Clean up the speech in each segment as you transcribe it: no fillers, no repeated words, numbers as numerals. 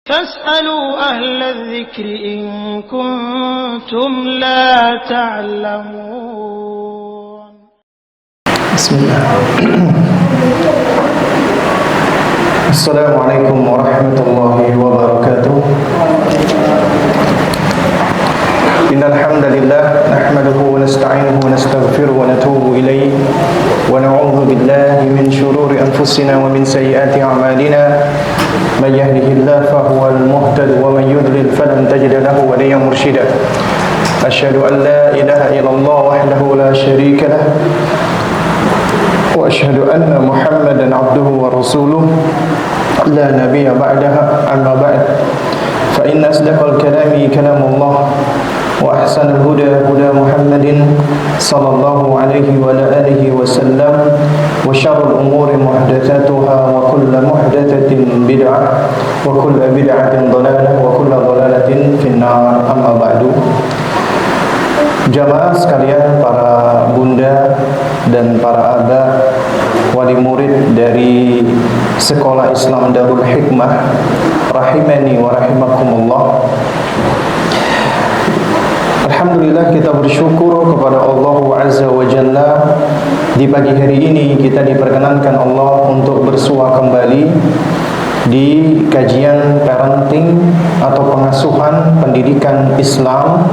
فاسألوا أهل الذكر إن كنتم لا تعلمون. بسم الله. السلام عليكم ورحمة الله وبركاته. إن الحمد لله نحمده ونستعينه ونستغفره ونتوب إليه ونعوذ بالله من شرور أنفسنا ومن سيئات أعمالنا من يهده الله فهو المهتد ومن يضلل فلن تجد له وليا مرشدا أشهد أن لا إله إلا الله وحده لا شريك له وأشهد أن محمدا عبده ورسوله لا نبي بعدها أما بعد فإن أصدق الكلام كلام الله وأحسن الهدى هدى محمد صلى الله عليه وعلى آله وسلم وشر الأمور محدثاتها وكل محدثة بدعة وكل بدعة ضلالة وكل ضلالة في النار أما بعد. Jamaah sekalian, para bunda dan para abah, wali murid dari Sekolah Islam Darul Hikmah, rahimani wa rahimakumullah. Alhamdulillah, kita bersyukur kepada Allah Azza wa Jalla. Di pagi hari ini kita diperkenankan Allah untuk bersua kembali di kajian parenting atau pengasuhan pendidikan Islam.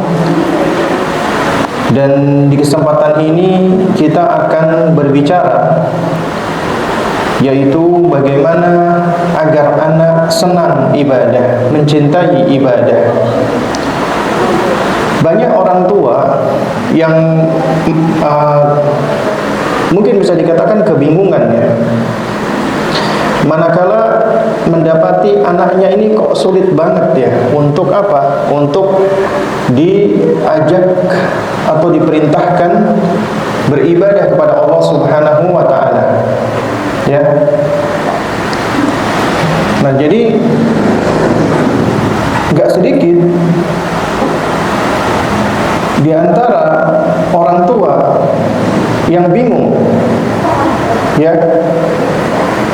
Dan di kesempatan ini kita akan berbicara, yaitu bagaimana agar anak senang ibadah, mencintai ibadah. Banyak orang tua yang mungkin bisa dikatakan kebingungan ya, manakala mendapati anaknya ini kok sulit banget ya, untuk apa? Untuk diajak atau diperintahkan beribadah kepada Allah Subhanahu wa taala. Ya. Nah, jadi enggak sedikit di antara orang tua yang bingung. Ya.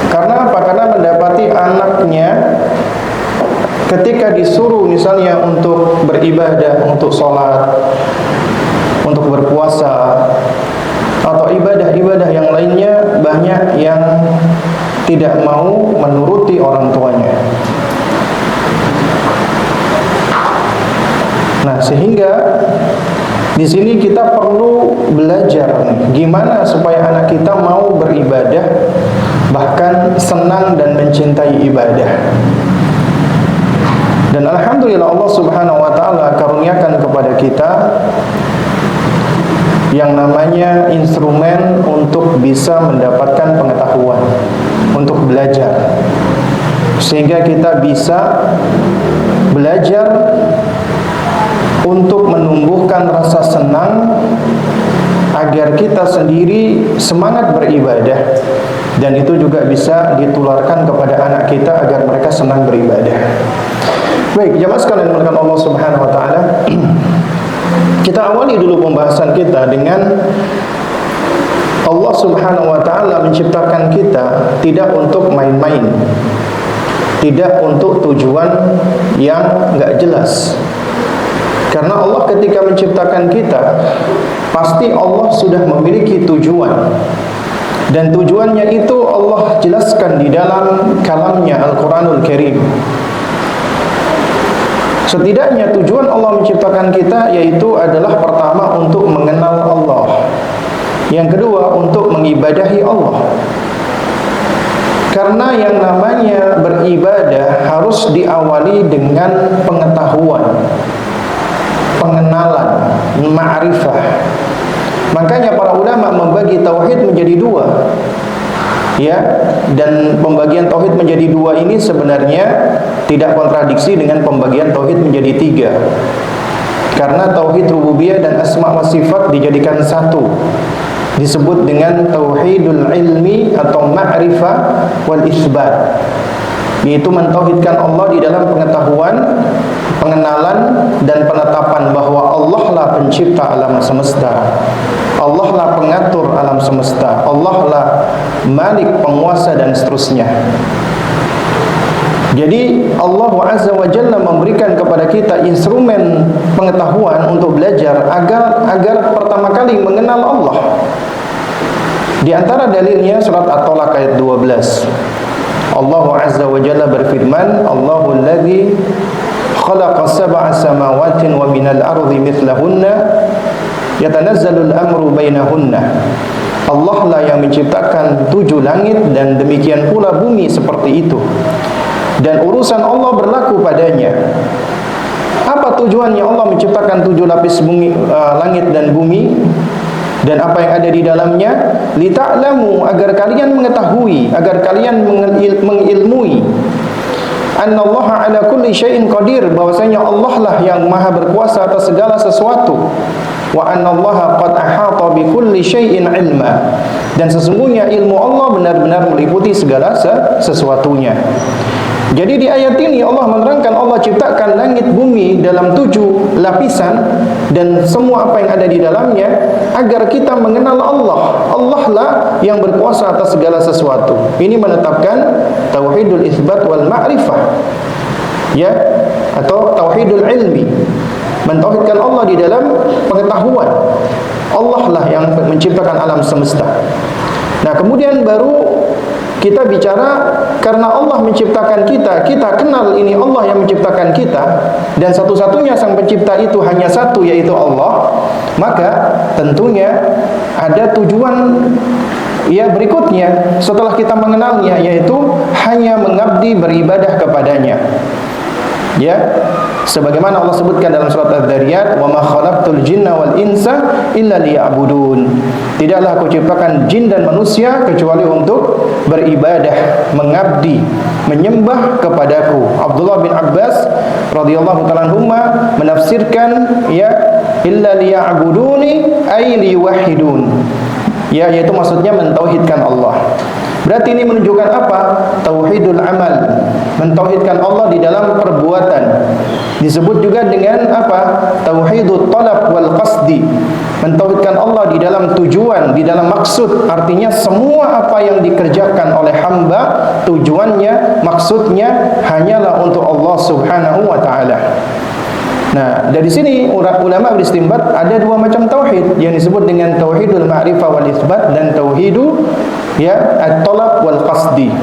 Karena apa? Karena mendapati anaknya ketika disuruh misalnya untuk beribadah, untuk sholat, untuk berpuasa, atau ibadah-ibadah yang lainnya, banyak yang tidak mau menuruti orang tuanya. Nah, sehingga di sini kita perlu belajar gimana supaya anak kita mau beribadah, bahkan senang dan mencintai ibadah. Dan alhamdulillah Allah Subhanahu wa taala karuniakan kepada kita yang namanya instrumen untuk bisa mendapatkan pengetahuan, untuk belajar. Sehingga kita bisa belajar untuk menumbuhkan rasa senang agar kita sendiri semangat beribadah, dan itu juga bisa ditularkan kepada anak kita agar mereka senang beribadah. Baik, jamaah sekalian dimuliakan Allah Subhanahu wa taala. Kita awali dulu pembahasan kita dengan Allah Subhanahu wa taala menciptakan kita tidak untuk main-main, tidak untuk tujuan yang enggak jelas. Karena Allah ketika menciptakan kita, pasti Allah sudah memiliki tujuan. Dan tujuannya itu Allah jelaskan di dalam kalamnya Al-Quranul Karim. Setidaknya tujuan Allah menciptakan kita yaitu adalah pertama untuk mengenal Allah, yang kedua untuk mengibadahi Allah. Karena yang namanya beribadah harus diawali dengan pengetahuan, pengenalan, ma'rifah. Makanya para ulama membagi tauhid menjadi dua. Ya, dan pembagian tauhid menjadi dua ini sebenarnya tidak kontradiksi dengan pembagian tauhid menjadi tiga. Karena tauhid rububiyah dan asma wa sifat dijadikan satu, disebut dengan tauhidul ilmi atau ma'rifah wal isbat, yaitu mentauhidkan Allah di dalam pengetahuan, pengenalan, dan penetapan bahwa Allah lah pencipta alam semesta, Allah lah pengatur alam semesta, Allah lah malik, penguasa, dan seterusnya. Jadi Allah Azza wa Jalla memberikan kepada kita instrumen pengetahuan untuk belajar agar pertama kali mengenal Allah. Di antara dalilnya surat At-Talaq ayat 12. Allah Azza wa Jalla berfirman, Allahu alladzi khalaqa sab'a samawatin wa minal ardi mithlahunna yatanazzalul amru bainahunna. Allah lah yang menciptakan 7 langit dan demikian pula bumi seperti itu. Dan urusan Allah berlaku padanya. Apa tujuannya Allah menciptakan 7 lapis bumi, langit dan bumi dan apa yang ada di dalamnya? Lita'lamu, agar kalian mengetahui, agar kalian mengilmui annallaha ala kulli syai'in qadir, bahwasanya Allah lah yang maha berkuasa atas segala sesuatu. Wa annallaha qad ahata bi kulli syai'in ilma, dan sesungguhnya ilmu Allah benar-benar meliputi segala sesuatunya. Jadi di ayat ini Allah menerangkan Allah ciptakan langit bumi dalam 7 lapisan dan semua apa yang ada di dalamnya agar kita mengenal Allah. Allah lah yang berkuasa atas segala sesuatu. Ini menetapkan tauhidul isbat wal ma'rifah, ya, atau tauhidul ilmi. Mentauhidkan Allah di dalam pengetahuan. Allah lah yang menciptakan alam semesta. Nah, kemudian baru kita bicara karena Allah menciptakan kita, kita kenal ini Allah yang menciptakan kita, dan satu-satunya sang pencipta itu hanya satu, yaitu Allah. Maka tentunya ada tujuan ya berikutnya setelah kita mengenalnya, yaitu hanya mengabdi beribadah kepadanya. Ya, sebagaimana Allah sebutkan dalam surat Adz-Dzariyat, "Wa ma khalaqtul jinna wal insa illa liya'budun." Tidaklah aku ciptakan jin dan manusia kecuali untuk beribadah, mengabdi, menyembah kepadaku. Abdullah bin Abbas radhiyallahu ta'ala anhuma menafsirkan ya illa liya'buduni ay liyuwahhidun. Ya, yaitu maksudnya mentauhidkan Allah. Berarti ini menunjukkan apa? Tauhidul amal, mentauhidkan Allah di dalam perbuatan. Disebut juga dengan apa? Tauhidut talab wal qasdi, mentauhidkan Allah di dalam tujuan, di dalam maksud. Artinya semua apa yang dikerjakan oleh hamba, tujuannya, maksudnya hanyalah untuk Allah Subhanahu wa ta'ala. Nah, dari sini ulama beristimbat ada 2 macam tauhid yang disebut dengan tauhidul ma'rifah wal isbat dan tauhidu ya at-talab wal qasdi.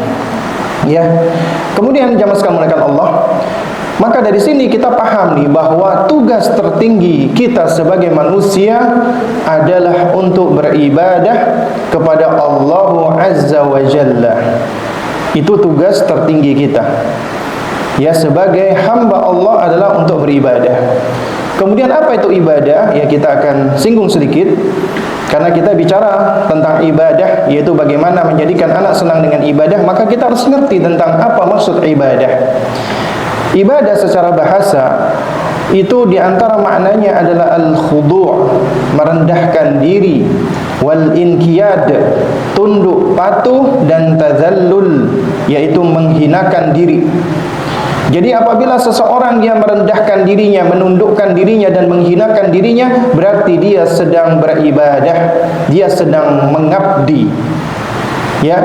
Ya. Kemudian jamaah sekalian muliakan Allah, maka dari sini kita paham nih bahwa tugas tertinggi kita sebagai manusia adalah untuk beribadah kepada Allah Azza wa Jalla. Itu tugas tertinggi kita. Ya, sebagai hamba Allah adalah untuk beribadah. Kemudian apa itu ibadah? Ya, kita akan singgung sedikit. Karena kita bicara tentang ibadah, yaitu bagaimana menjadikan anak senang dengan ibadah, maka kita harus ngerti tentang apa maksud ibadah. Ibadah secara bahasa itu diantara maknanya adalah al-khudu', merendahkan diri, wal inqiyad, tunduk patuh, dan tazallul, yaitu menghinakan diri. Jadi apabila seseorang yang merendahkan dirinya, menundukkan dirinya dan menghinakan dirinya, berarti dia sedang beribadah, dia sedang mengabdi. Ya.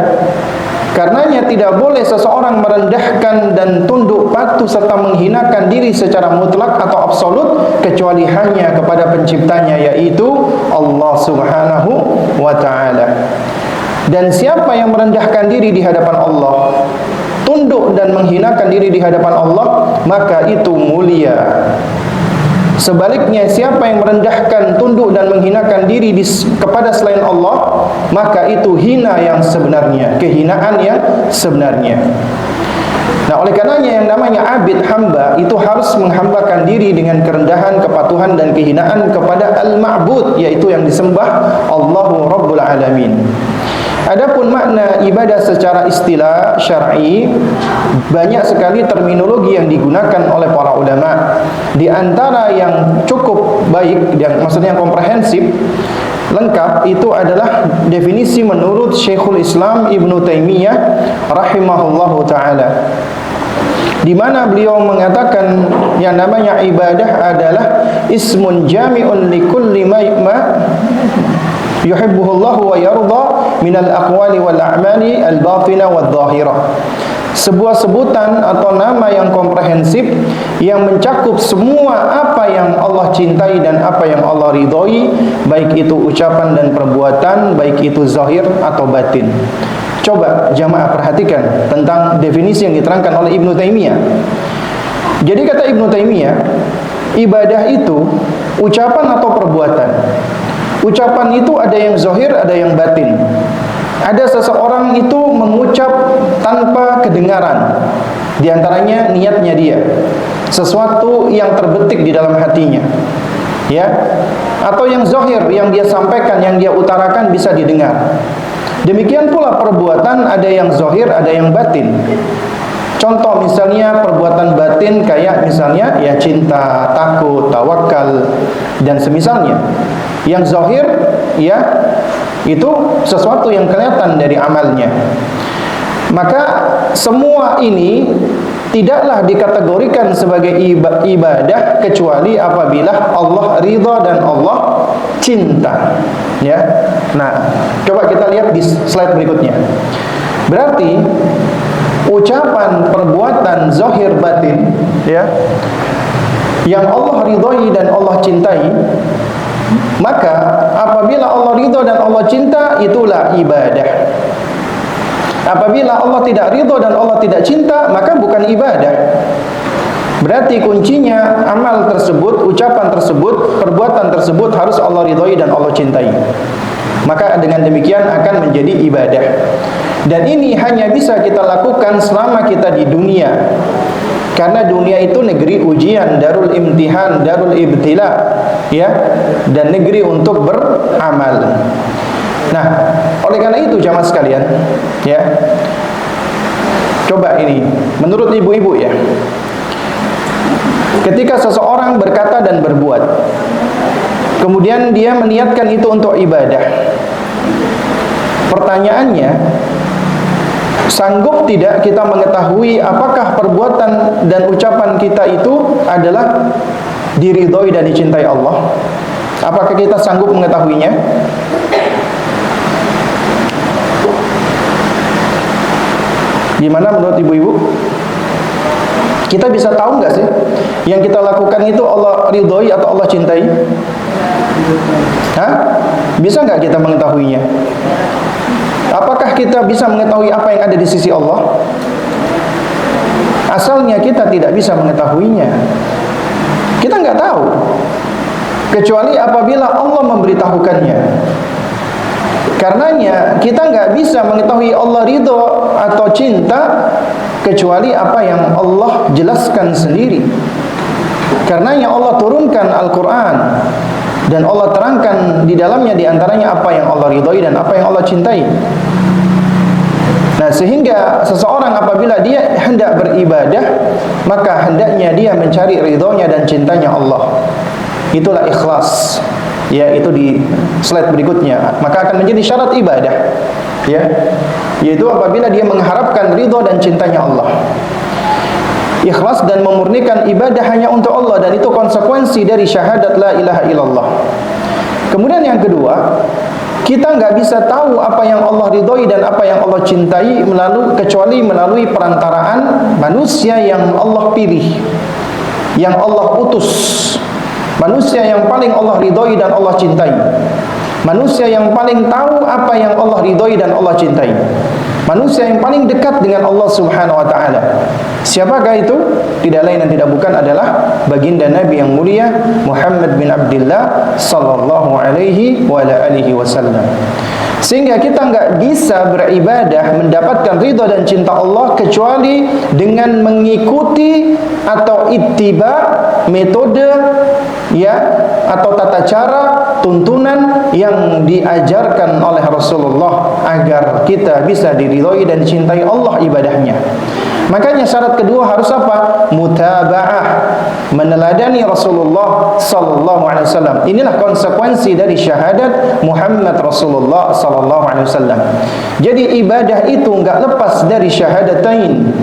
Karenanya tidak boleh seseorang merendahkan dan tunduk patuh serta menghinakan diri secara mutlak atau absolut kecuali hanya kepada penciptanya, yaitu Allah Subhanahu wa ta'ala. Dan siapa yang merendahkan diri di hadapan Allah, tunduk dan menghinakan diri di hadapan Allah, maka itu mulia. Sebaliknya, siapa yang merendahkan, tunduk dan menghinakan diri kepada selain Allah, maka itu hina yang sebenarnya, kehinaan yang sebenarnya. Nah, oleh karenanya yang namanya abid, hamba, itu harus menghambakan diri dengan kerendahan, kepatuhan dan kehinaan kepada al-ma'bud, yaitu yang disembah, Allahu Rabbul Alamin. Adapun makna ibadah secara istilah syar'i, banyak sekali terminologi yang digunakan oleh para ulama. Di antara yang cukup baik, yang maksudnya yang komprehensif, lengkap, itu adalah definisi menurut Syekhul Islam Ibnu Taimiyah rahimahullahu taala, di mana beliau mengatakan yang namanya ibadah adalah ismun jami'un likulli ma yuhibbuhullahu wa yarda minal aqwali wal a'mali al-batinah wal zahirah. Sebuah sebutan atau nama yang komprehensif, yang mencakup semua apa yang Allah cintai dan apa yang Allah ridhoi, baik itu ucapan dan perbuatan, baik itu zahir atau batin. Coba jamaah perhatikan tentang definisi yang diterangkan oleh Ibnu Taimiyah. Jadi kata Ibnu Taimiyah, ibadah itu ucapan atau perbuatan. Ucapan itu ada yang zahir, ada yang batin. Ada seseorang itu mengucap tanpa kedengaran, di antaranya niatnya dia, sesuatu yang terbetik di dalam hatinya, ya, atau yang zahir, yang dia sampaikan, yang dia utarakan bisa didengar. Demikian pula perbuatan, ada yang zahir, ada yang batin. Contoh misalnya perbuatan batin kayak misalnya ya cinta, takut, tawakal dan semisalnya. Yang zahir ya itu sesuatu yang kelihatan dari amalnya. Maka semua ini tidaklah dikategorikan sebagai ibadah kecuali apabila Allah ridha dan Allah cinta. Ya. Nah, coba kita lihat di slide berikutnya. Berarti ucapan, perbuatan, zahir, batin, ya, yang Allah ridhoi dan Allah cintai, maka apabila Allah ridha dan Allah cinta, itulah ibadah. Apabila Allah tidak ridha dan Allah tidak cinta, maka bukan ibadah. Berarti kuncinya amal tersebut, ucapan tersebut, perbuatan tersebut harus Allah ridhoi dan Allah cintai. Maka dengan demikian akan menjadi ibadah. Dan ini hanya bisa kita lakukan selama kita di dunia. Karena dunia itu negeri ujian, darul imtihan, darul ibtila, ya, dan negeri untuk beramal. Nah, oleh karena itu jamaah sekalian, ya, coba ini, menurut ibu-ibu ya, ketika seseorang berkata dan berbuat, kemudian dia meniatkan itu untuk ibadah, pertanyaannya, sanggup tidak kita mengetahui apakah perbuatan dan ucapan kita itu adalah diridhoi dan dicintai Allah? Apakah kita sanggup mengetahuinya? Gimana menurut ibu-ibu? Kita bisa tahu nggak sih yang kita lakukan itu Allah ridhoi atau Allah cintai? Hah? Bisa nggak kita mengetahuinya? Apakah kita bisa mengetahui apa yang ada di sisi Allah? Asalnya kita tidak bisa mengetahuinya. Kita nggak tahu, kecuali apabila Allah memberitahukannya. Karenanya kita nggak bisa mengetahui Allah ridho atau cinta kecuali apa yang Allah jelaskan sendiri. Karenanya Allah turunkan Al-Quran dan Allah terangkan di dalamnya diantaranya apa yang Allah ridhoi dan apa yang Allah cintai. Nah, sehingga seseorang apabila dia hendak beribadah, maka hendaknya dia mencari ridhonya dan cintanya Allah. Itulah ikhlas. Ya, itu di slide berikutnya. Maka akan menjadi syarat ibadah. Ya, yaitu apabila dia mengharapkan ridho dan cintanya Allah. Ikhlas dan memurnikan ibadah hanya untuk Allah, dan itu konsekuensi dari syahadat la ilaha illallah. Kemudian yang kedua, kita nggak bisa tahu apa yang Allah ridhoi dan apa yang Allah cintai kecuali melalui perantaraan manusia yang Allah pilih, yang Allah utus. Manusia yang paling Allah ridhoi dan Allah cintai. Manusia yang paling tahu apa yang Allah ridhoi dan Allah cintai. Manusia yang paling dekat dengan Allah Subhanahu wa taala. Siapakah itu? Tidak lain dan tidak bukan adalah baginda Nabi yang mulia Muhammad bin Abdullah sallallahu alaihi wa ala alihi wasallam. Sehingga kita enggak bisa beribadah mendapatkan ridha dan cinta Allah kecuali dengan mengikuti atau ittiba metode ya atau tata cara tuntunan yang diajarkan oleh Rasulullah agar kita bisa diridhoi dan dicintai Allah ibadahnya. Makanya syarat kedua harus apa? Mutaba'ah, meneladani Rasulullah sallallahu alaihi wasallam. Inilah konsekuensi dari syahadat Muhammad Rasulullah sallallahu alaihi wasallam. Jadi ibadah itu enggak lepas dari syahadatain.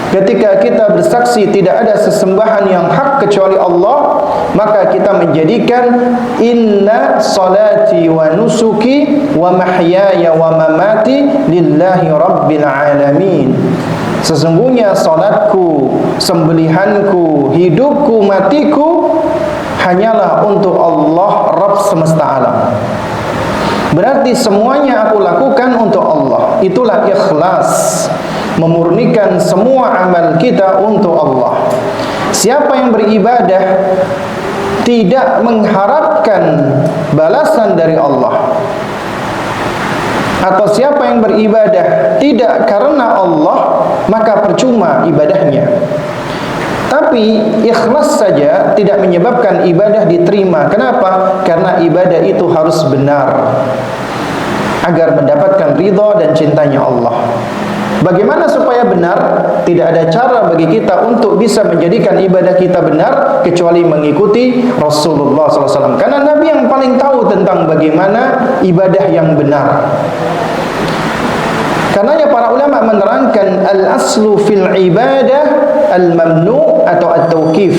Ketika kita bersaksi tidak ada sesembahan yang hak kecuali Allah, maka kita menjadikan inna salati wa nusuki wa mahyaya wa mamati lillahi rabbil alamin. Sesungguhnya salatku, sembelihanku, hidupku, matiku hanyalah untuk Allah Rabb semesta alam. Berarti semuanya aku lakukan untuk Allah. Itulah ikhlas, memurnikan semua amal kita untuk Allah. Siapa yang beribadah tidak mengharapkan balasan dari Allah, atau siapa yang beribadah tidak karena Allah, maka percuma ibadahnya. Tapi ikhlas saja tidak menyebabkan ibadah diterima. Kenapa? Karena ibadah itu harus benar agar mendapatkan ridha dan cintanya Allah. Bagaimana supaya benar? Tidak ada cara bagi kita untuk bisa menjadikan ibadah kita benar kecuali mengikuti Rasulullah SAW. Karena Nabi yang paling tahu tentang bagaimana ibadah yang benar. Karenanya para ulama menerangkan al-aslu fil ibadah al-mamnu atau at-tauqif.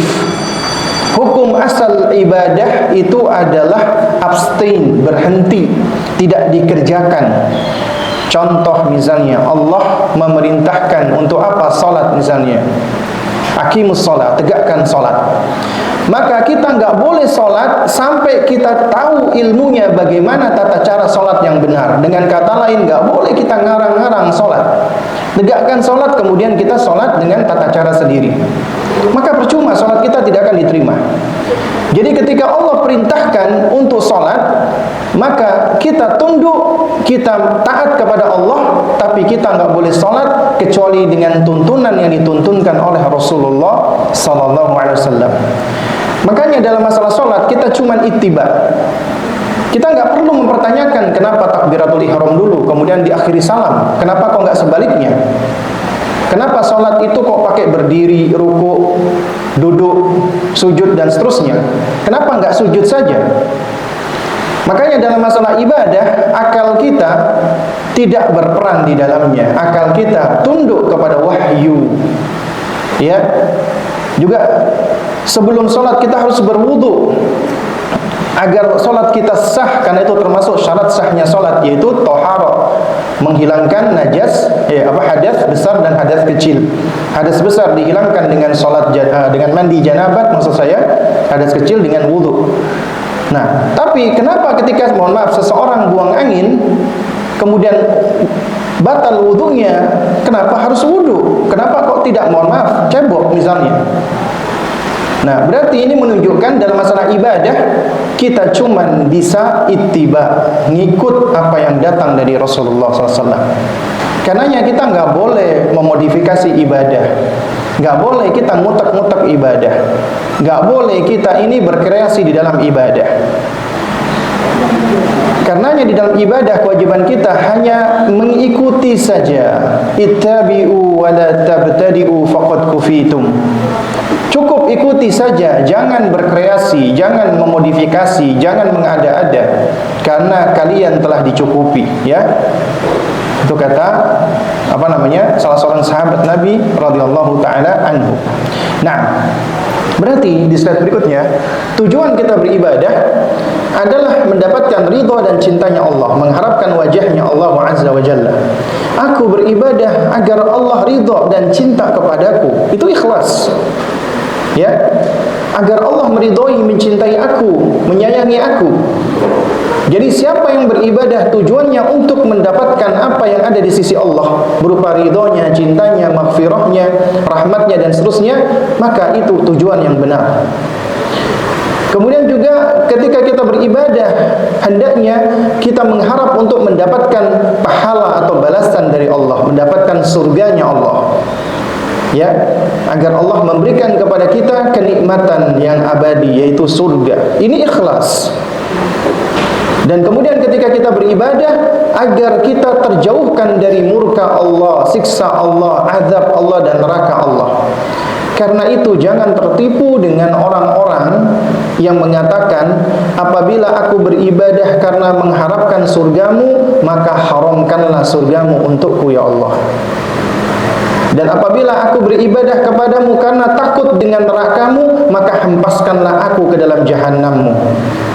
Hukum asal ibadah itu adalah abstain, berhenti, tidak dikerjakan. Contoh misalnya Allah memerintahkan untuk apa? Salat misalnya. Aqimus salat, tegakkan salat. Maka kita enggak boleh salat sampai kita tahu ilmunya bagaimana tata cara salat yang benar. Dengan kata lain, enggak boleh kita ngarang-ngarang salat. Tegakkan salat kemudian kita salat dengan tata cara sendiri. Maka percuma salat kita tidak akan diterima. Jadi ketika Allah perintahkan untuk salat, maka kita tunduk, kita taat kepada Allah, tapi kita enggak boleh salat kecuali dengan tuntunan yang dituntunkan oleh Rasulullah sallallahu alaihi wasallam. Makanya dalam masalah salat kita cuma ittiba. Kita enggak perlu mempertanyakan kenapa takbiratul ihram dulu kemudian diakhiri salam. Kenapa kok enggak sebaliknya? Kenapa salat itu kok pakai berdiri, ruku, duduk, sujud dan seterusnya? Kenapa enggak sujud saja? Makanya dalam masalah ibadah, akal kita tidak berperan di dalamnya. Akal kita tunduk kepada wahyu. Ya. Juga sebelum salat kita harus berwudu agar salat kita sah, karena itu termasuk syarat sahnya salat, yaitu thaharah, menghilangkan najas, hadas besar dan hadas kecil. Hadas besar dihilangkan dengan salat dengan mandi janabat, maksud saya, hadas kecil dengan wudu. Nah, tapi kenapa ketika mohon maaf seseorang buang angin kemudian batal wudunya, kenapa harus wudu? Kenapa kok tidak mohon maaf cebok misalnya? Nah, berarti ini menunjukkan dalam masalah ibadah kita cuma bisa ittiba, ngikut apa yang datang dari Rasulullah SAW. Karenanya kita nggak boleh memodifikasi ibadah, nggak boleh kita ngutek-ngutek ibadah, nggak boleh kita ini berkreasi di dalam ibadah. Karenanya di dalam ibadah kewajiban kita hanya mengikuti saja. Ittabi'u wa la tabtadi'u faqad kufitum. Cukup ikuti saja, jangan berkreasi, jangan memodifikasi, jangan mengada-ada, karena kalian telah dicukupi, ya. Itu kata salah seorang sahabat Nabi radhiyallahu taala anhu. Nah, berarti di slide berikutnya, tujuan kita beribadah adalah mendapatkan ridha dan cintanya Allah, mengharapkan wajahnya Allah Azza wa Jalla. Aku beribadah agar Allah ridha dan cinta kepadaku. Itu ikhlas. Ya, agar Allah meridhai, mencintai aku, menyayangi aku. Jadi siapa yang beribadah tujuannya untuk mendapatkan apa yang ada di sisi Allah berupa ridhonya, cintanya, maghfirahnya, rahmatnya dan seterusnya, maka itu tujuan yang benar. Kemudian juga ketika kita beribadah, hendaknya kita mengharap untuk mendapatkan pahala atau balasan dari Allah, mendapatkan surganya Allah. Ya, agar Allah memberikan kepada kita kenikmatan yang abadi, yaitu surga. Ini ikhlas. Dan kemudian ketika kita beribadah, agar kita terjauhkan dari murka Allah, siksa Allah, azab Allah dan neraka Allah. Karena itu jangan tertipu dengan orang-orang yang mengatakan, apabila aku beribadah karena mengharapkan surgamu, maka haramkanlah surgamu untukku ya Allah. Dan apabila aku beribadah kepadamu karena takut dengan nerakamu, maka hempaskanlah aku ke dalam jahannammu.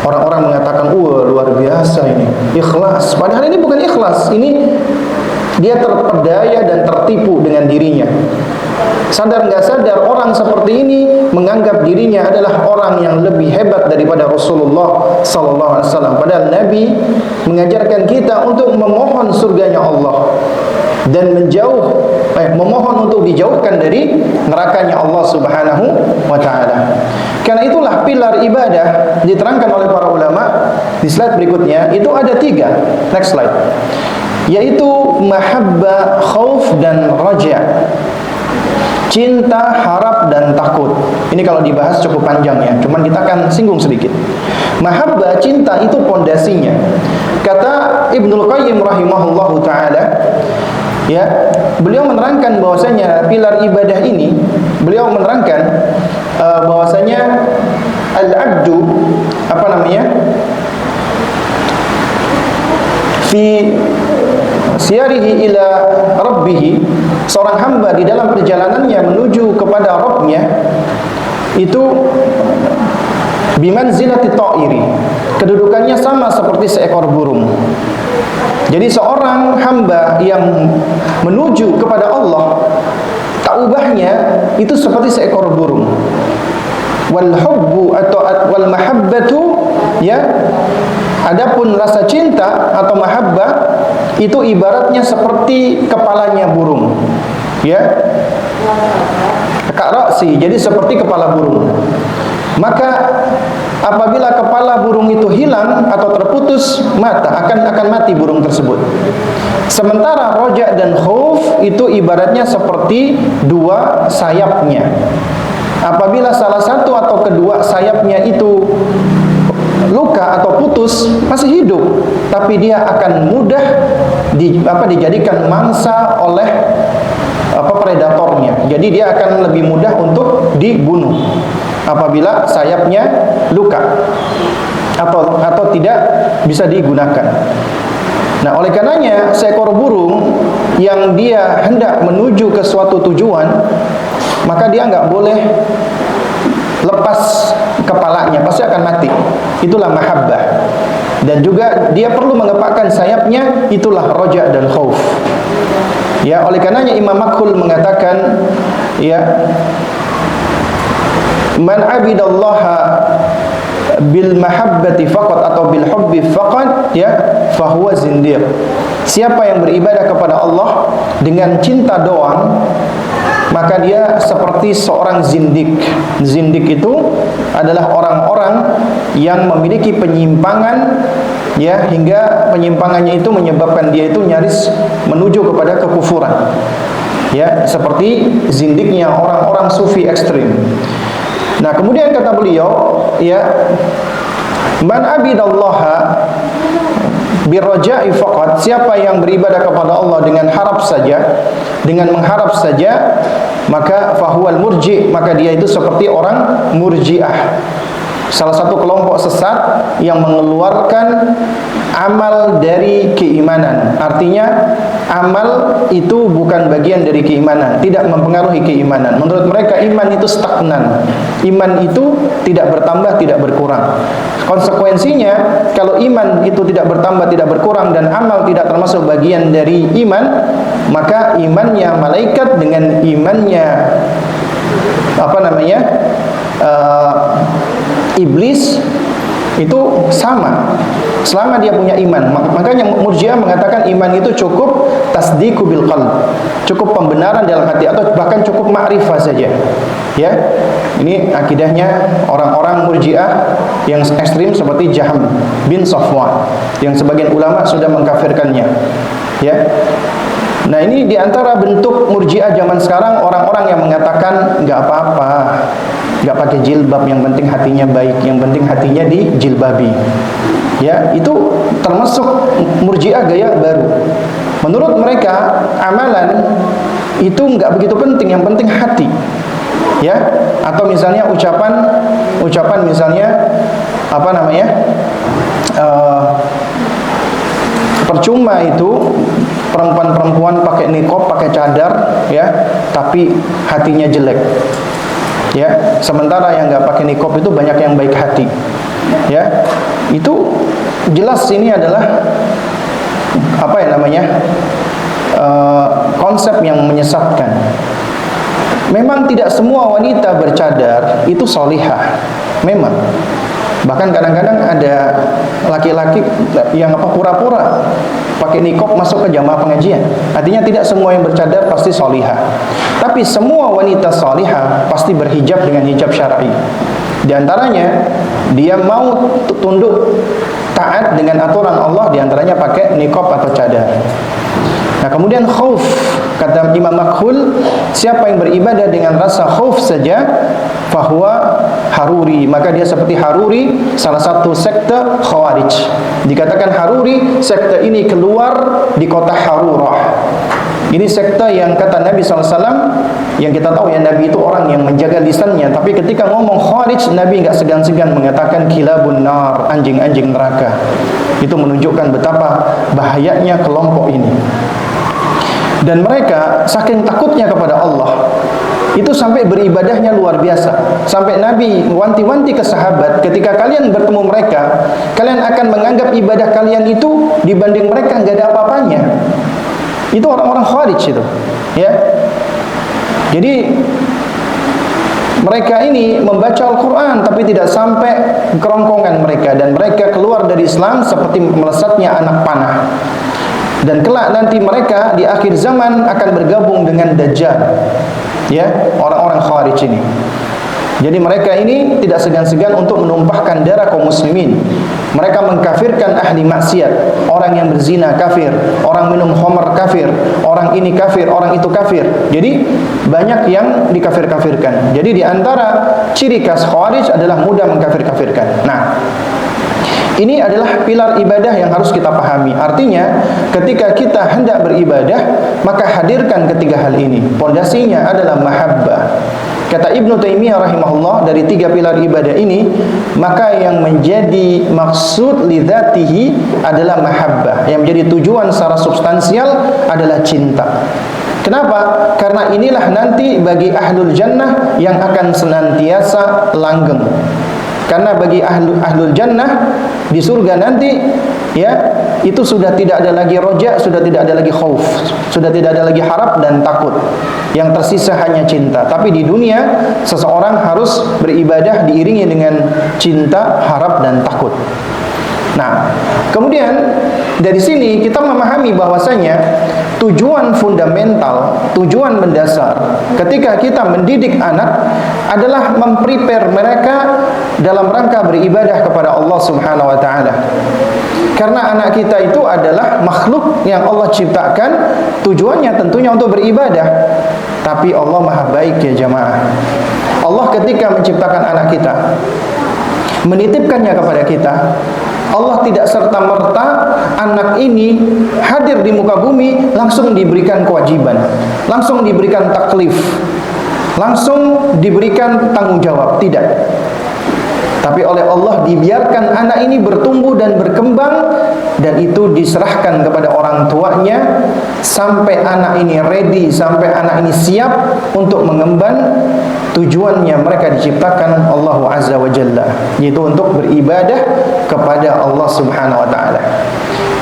Orang-orang mengatakan, wah luar biasa ini, ikhlas. Padahal ini bukan ikhlas, ini dia terpedaya dan tertipu dengan dirinya. Sadar nggak sadar orang seperti ini menganggap dirinya adalah orang yang lebih hebat daripada Rasulullah sallallahu alaihi wasallam. Padahal Nabi mengajarkan kita untuk memohon surganya Allah dan memohon untuk dijauhkan dari nerakanya Allah Subhanahu wa taala. Karena itulah pilar ibadah diterangkan oleh para ulama di slide berikutnya itu ada 3. Next slide. Yaitu mahabbah, khauf dan raja. Cinta, harap dan takut. Ini kalau dibahas cukup panjang ya, cuman kita akan singgung sedikit. Mahabbah, cinta itu pondasinya. Kata Ibnul Qayyim rahimahullahu taala, ya, beliau menerangkan bahwasanya pilar ibadah ini, beliau menerangkan bahwasanya al-abdu fi siyarihi ila rabbih, seorang hamba di dalam perjalanannya menuju kepada Rabbnya itu bimanzilati ta'iri, kedudukannya sama seperti seekor burung. Jadi seorang hamba yang menuju kepada Allah, taubahnya itu seperti seekor burung. Wal hubbu atau wal mahabbatu, ya, adapun rasa cinta atau mahabbah itu ibaratnya seperti kepalanya burung, ya, ka'ra'si, jadi seperti kepala burung. Maka apabila kepala burung itu hilang atau terputus, akan mati burung tersebut. Sementara roja dan khauf itu ibaratnya seperti 2 sayapnya. Apabila salah satu atau kedua sayapnya itu luka atau putus, masih hidup, tapi dia akan mudah dijadikan mangsa oleh predatornya. Jadi dia akan lebih mudah untuk dibunuh apabila sayapnya luka atau tidak bisa digunakan. Nah, oleh karenanya seekor burung yang dia hendak menuju ke suatu tujuan, maka dia nggak boleh lepas kepalanya, pasti akan mati. Itulah mahabbah. Dan juga dia perlu mengepakkan sayapnya, itulah roja dan khauf. Ya, oleh karenanya Imam Makhul mengatakan, ya, man abidallaha bil mahabbati faqat atau bil hubbi faqat, ya, fahuwa zindiq. Siapa yang beribadah kepada Allah dengan cinta doang, maka dia seperti seorang zindik. Zindik itu adalah orang-orang yang memiliki penyimpangan, ya, hingga penyimpangannya itu menyebabkan dia itu nyaris menuju kepada kekufuran. Ya, seperti zindiknya orang-orang sufi ekstrim. Nah, kemudian kata beliau, ya, man abidallaha birraja'i faqat, siapa yang beribadah kepada Allah dengan harap saja, dengan mengharap saja, maka fahuwal murji, maka dia itu seperti orang murji'ah, salah satu kelompok sesat yang mengeluarkan amal dari keimanan. Artinya amal itu bukan bagian dari keimanan, tidak mempengaruhi keimanan. Menurut mereka iman itu stagnan, iman itu tidak bertambah, tidak berkurang. Konsekuensinya kalau iman itu tidak bertambah, tidak berkurang, dan amal tidak termasuk bagian dari iman, maka imannya malaikat dengan imannya iblis itu sama selama dia punya iman. Makanya Murji'ah mengatakan iman itu cukup tasdiqu bil qalb, cukup pembenaran dalam hati, atau bahkan cukup ma'rifah saja. Ya, ini akidahnya orang-orang Murji'ah yang ekstrim seperti Jaham bin Safwan, yang sebagian ulama sudah mengkafirkannya. Ya. Nah, ini diantara bentuk Murji'ah zaman sekarang, orang-orang yang mengatakan nggak apa-apa, nggak pakai jilbab, yang penting hatinya baik, yang penting hatinya dijilbabi. Ya, itu termasuk Murji'ah gaya baru. Menurut mereka amalan itu nggak begitu penting, yang penting hati. Ya, atau misalnya ucapan misalnya percuma itu perempuan-perempuan pakai niqab, pakai cadar, ya, tapi hatinya jelek. Ya, sementara yang nggak pakai niqab itu banyak yang baik hati. Ya, itu jelas ini adalah konsep yang menyesatkan. Memang tidak semua wanita bercadar itu solihah, memang. Bahkan kadang-kadang ada laki-laki yang pura-pura pakai niqab masuk ke jamaah pengajian. Artinya tidak semua yang bercadar pasti solihah. Tapi semua wanita solihah pasti berhijab dengan hijab syar'i. Di antaranya dia mau tunduk taat dengan aturan Allah, di antaranya pakai niqab atau cadar. Nah, kemudian khauf, kata Imam Makhul, siapa yang beribadah dengan rasa khauf saja, fahuwa haruri, maka dia seperti Haruri, salah satu sekte Khawarij. Dikatakan Haruri, sekte ini keluar di kota Harurah. Ini sekte yang kata Nabi SAW, yang kita tahu ya, Nabi itu orang yang menjaga lisannya, tapi ketika ngomong Khawarij, Nabi enggak segan-segan mengatakan kilabun nar, anjing-anjing neraka. Itu menunjukkan betapa bahayanya kelompok ini. Dan mereka saking takutnya kepada Allah, itu sampai beribadahnya luar biasa. Sampai Nabi wanti-wanti ke sahabat, ketika kalian bertemu mereka, kalian akan menganggap ibadah kalian itu dibanding mereka enggak ada apa-apanya. Itu orang-orang Khawarij itu, ya. Jadi mereka ini membaca Al-Quran tapi tidak sampai kerongkongan mereka, dan mereka keluar dari Islam seperti melesatnya anak panah. Dan kelak nanti mereka di akhir zaman akan bergabung dengan Dajjal, ya, orang-orang Khawarij ini. Jadi mereka ini tidak segan-segan untuk menumpahkan darah kaum muslimin. Mereka mengkafirkan ahli maksiat, orang yang berzina kafir, orang minum khamr kafir, orang ini kafir, orang itu kafir. Jadi banyak yang dikafir-kafirkan. Jadi di antara ciri khas Khawarij adalah mudah mengkafir-kafirkan. Nah, ini adalah pilar ibadah yang harus kita pahami. Artinya, ketika kita hendak beribadah, maka hadirkan ketiga hal ini. Pondasinya adalah mahabbah. Kata Ibnu Taimiyah rahimahullah, dari tiga pilar ibadah ini, maka yang menjadi maksud lidzatihi adalah mahabbah. Yang menjadi tujuan secara substansial adalah cinta. Kenapa? Karena inilah nanti bagi ahlul jannah yang akan senantiasa langgeng. Karena bagi ahlul jannah di surga nanti, ya, itu sudah tidak ada lagi roja, sudah tidak ada lagi khauf, sudah tidak ada lagi harap dan takut. Yang tersisa hanya cinta. Tapi di dunia seseorang harus beribadah diiringi dengan cinta, harap dan takut. Nah, kemudian dari sini kita memahami bahwasanya tujuan fundamental, tujuan mendasar ketika kita mendidik anak adalah memprepare mereka dalam rangka beribadah kepada Allah Subhanahu wa taala. Karena anak kita itu adalah makhluk yang Allah ciptakan, tujuannya tentunya untuk beribadah. Tapi Allah Maha baik ya jamaah. Allah ketika menciptakan anak kita, menitipkannya kepada kita, Allah tidak serta-merta anak ini hadir di muka bumi langsung diberikan kewajiban, langsung diberikan taklif, langsung diberikan tanggung jawab. Tidak. Tapi oleh Allah dibiarkan anak ini bertumbuh dan berkembang, dan itu diserahkan kepada orang tuanya sampai anak ini ready, sampai anak ini siap untuk mengemban tujuannya mereka diciptakan Allah Azza wa Jalla, yaitu untuk beribadah kepada Allah Subhanahu wa taala.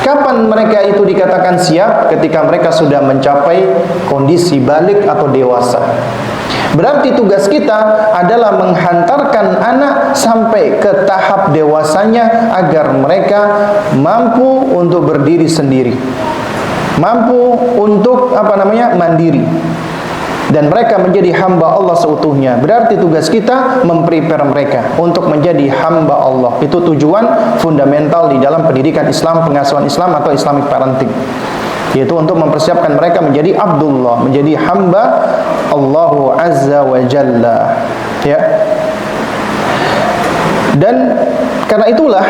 Kapan mereka itu dikatakan siap? Ketika mereka sudah mencapai kondisi balik atau dewasa. Berarti tugas kita adalah menghantarkan anak sampai ke tahap dewasanya agar mereka mampu untuk berdiri sendiri, mampu untuk mandiri, dan mereka menjadi hamba Allah seutuhnya. Berarti tugas kita memprepare mereka untuk menjadi hamba Allah. Itu tujuan fundamental di dalam pendidikan Islam, pengasuhan Islam atau Islamic parenting, yaitu untuk mempersiapkan mereka menjadi Abdullah, menjadi hamba Allahu Azza wa Jalla, ya. Dan karena itulah,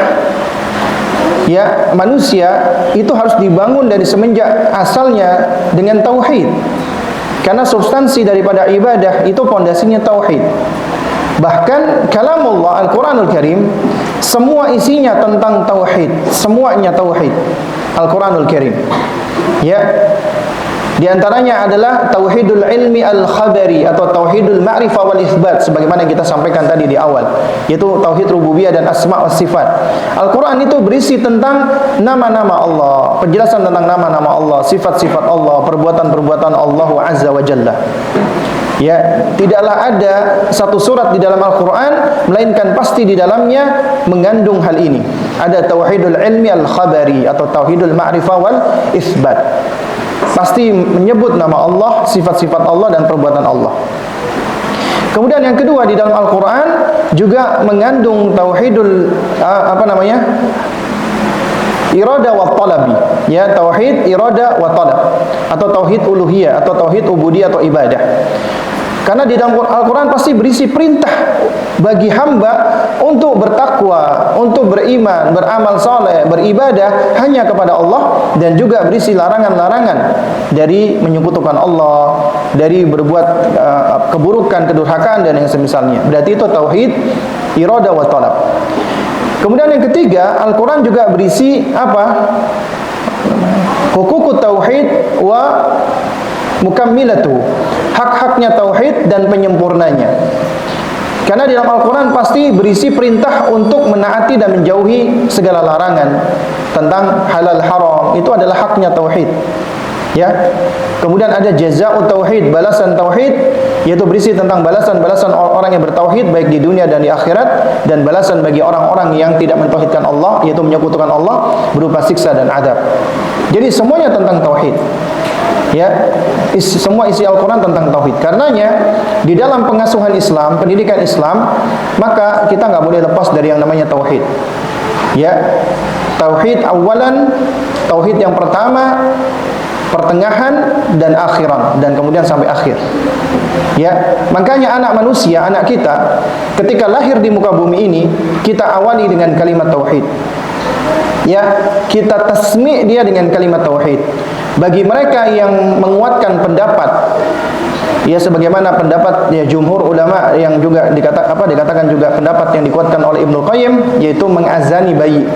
ya, manusia itu harus dibangun dari semenjak asalnya dengan tauhid. Karena substansi daripada ibadah itu pondasinya tauhid. Bahkan kalamullah Al-Quranul Karim semua isinya tentang tauhid, semuanya tauhid. Al-Quranul Karim, ya. Di antaranya adalah tauhidul ilmi al-khabari atau tauhidul ma'rifah wal itsbat, sebagaimana yang kita sampaikan tadi di awal, yaitu tauhid rububiyah dan asma wa sifat. Al-Quran itu berisi tentang nama-nama Allah, penjelasan tentang nama-nama Allah, sifat-sifat Allah, perbuatan-perbuatan Allah Azza wa Jalla. Ya, tidaklah ada satu surat di dalam Al-Quran melainkan pasti di dalamnya mengandung hal ini. Ada tauhidul ilmi al-khabari atau tauhidul ma'rifah wal itsbat. Pasti menyebut nama Allah, sifat-sifat Allah dan perbuatan Allah. Kemudian yang kedua, di dalam Al-Quran juga mengandung tauhidul irada wa talabi, ya, tauhid irada wa talab, atau tauhid uluhiyah atau tauhid ubudiyah atau ibadah. Karena di dalam Al-Quran pasti berisi perintah bagi hamba untuk bertakwa, untuk beriman, beramal saleh, beribadah hanya kepada Allah, dan juga berisi larangan-larangan dari menyekutukan Allah, dari berbuat keburukan, kedurhakaan dan yang semisalnya. Berarti itu tauhid irada wa talab. Kemudian yang ketiga, Al-Quran juga berisi apa? Hukukut tauhid wa mukammilatu, hak-haknya tauhid dan penyempurnanya. Karena di dalam Al-Quran pasti berisi perintah untuk menaati dan menjauhi segala larangan tentang halal haram. Itu adalah haknya tauhid, ya. Kemudian ada jazaa'ut tauhid, balasan tauhid, yaitu berisi tentang balasan-balasan orang yang bertauhid baik di dunia dan di akhirat, dan balasan bagi orang-orang yang tidak mentauhidkan Allah, yaitu menyekutukan Allah, berupa siksa dan adab. Jadi semuanya tentang tauhid. Ya, semua isi Al-Quran tentang tauhid. Karenanya di dalam pengasuhan Islam, pendidikan Islam, maka kita nggak boleh lepas dari yang namanya tauhid. Ya, tauhid awalan, tauhid yang pertama, pertengahan dan akhiran, dan kemudian sampai akhir. Ya, makanya anak manusia, anak kita ketika lahir di muka bumi ini, kita awali dengan kalimat tauhid. Ya, kita tasmi' dia dengan kalimat tauhid. Bagi mereka yang menguatkan pendapat, ya, sebagaimana pendapat ya jumhur ulama yang juga dikatakan juga pendapat yang dikuatkan oleh Ibnu Qayyim, yaitu mengazani bayi.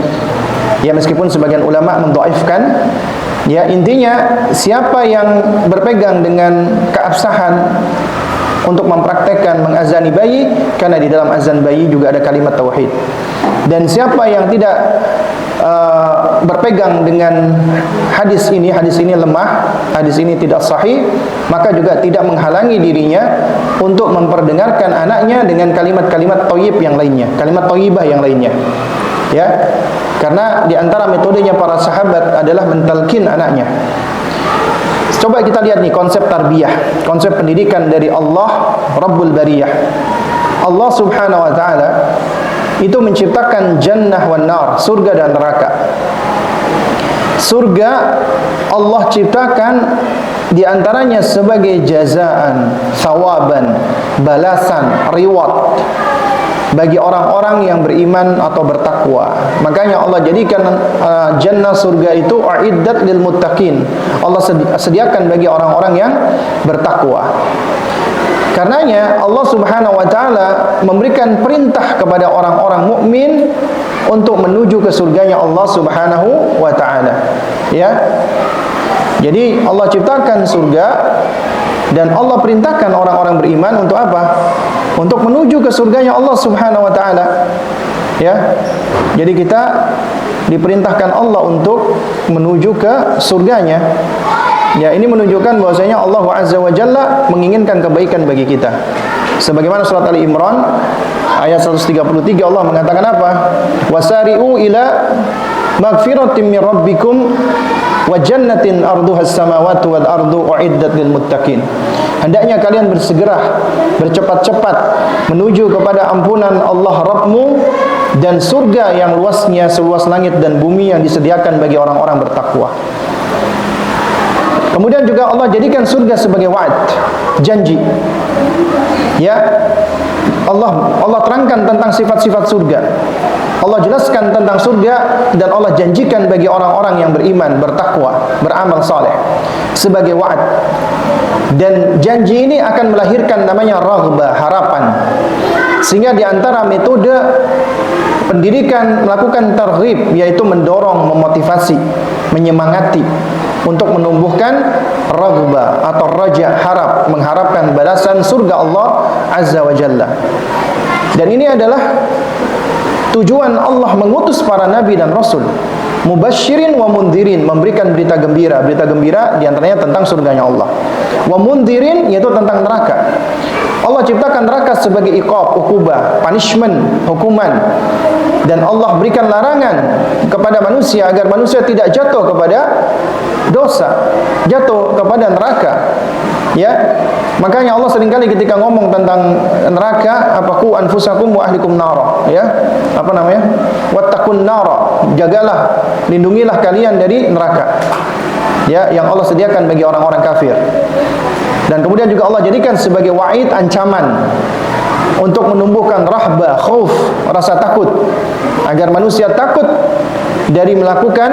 Ya, meskipun sebagian ulama mendhaifkan, ya, intinya siapa yang berpegang dengan keabsahan untuk mempraktekkan mengazani bayi, karena di dalam azan bayi juga ada kalimat tauhid. Dan siapa yang tidak berpegang dengan hadis ini lemah, hadis ini tidak sahih, maka juga tidak menghalangi dirinya untuk memperdengarkan anaknya dengan kalimat-kalimat thayyib yang lainnya, kalimat thayyibah yang lainnya. Ya, karena di antara metodenya para sahabat adalah mentalkin anaknya. Coba kita lihat nih konsep tarbiyah, konsep pendidikan dari Allah Rabbul Bariyah. Allah Subhanahu wa taala itu menciptakan jannah wan nar, surga dan neraka. Surga Allah ciptakan di antaranya sebagai jazaan, thawaban, balasan, reward bagi orang-orang yang beriman atau bertakwa. Makanya Allah jadikan jannah surga itu uiddat lil muttaqin. Allah sediakan bagi orang-orang yang bertakwa. Karenanya Allah Subhanahu wa taala memberikan perintah kepada orang-orang mukmin untuk menuju ke surganya Allah Subhanahu wa taala. Ya. Jadi Allah ciptakan surga dan Allah perintahkan orang-orang beriman untuk apa? Untuk menuju ke surganya Allah Subhanahu wa taala. Ya. Jadi kita diperintahkan Allah untuk menuju ke surganya. Ya, ini menunjukkan bahwasanya Allah Azza wa Jalla menginginkan kebaikan bagi kita. Sebagaimana surat Ali Imran ayat 133 Allah mengatakan apa? Wasari'u ila magfiratin min rabbikum wa jannatin arduha as-samawati wal ardu uiddat lil muttaqin. Hendaknya kalian bersegera, bercepat-cepat menuju kepada ampunan Allah Rabbmu dan surga yang luasnya seluas langit dan bumi yang disediakan bagi orang-orang bertakwa. Kemudian juga Allah jadikan surga sebagai wa'ad, janji. Ya, Allah terangkan tentang sifat-sifat surga. Allah jelaskan tentang surga dan Allah janjikan bagi orang-orang yang beriman, bertakwa, beramal saleh sebagai wa'ad. Dan janji ini akan melahirkan namanya raghbah, harapan. Sehingga di antara metode pendidikan melakukan targhib, yaitu mendorong, memotivasi, menyemangati, untuk menumbuhkan raghbah atau raja, harap, mengharapkan balasan surga Allah Azza wa Jalla. Dan ini adalah tujuan Allah mengutus para nabi dan rasul, mubasyirin wa mundhirin, memberikan berita gembira. Berita gembira diantaranya tentang surganya Allah. Wa mundhirin yaitu tentang neraka. Allah ciptakan neraka sebagai iqab, ukubah, punishment, hukuman. Dan Allah berikan larangan kepada manusia agar manusia tidak jatuh kepada dosa, jatuh kepada neraka. Ya, makanya Allah seringkali ketika ngomong tentang neraka, qu anfusakum wa ahlikum nara, ya, apa namanya, wattaqun nara, jagalah, lindungilah kalian dari neraka, ya, yang Allah sediakan bagi orang-orang kafir. Dan kemudian juga Allah jadikan sebagai wa'id, ancaman, untuk menumbuhkan rahbah, khauf, rasa takut, agar manusia takut dari melakukan,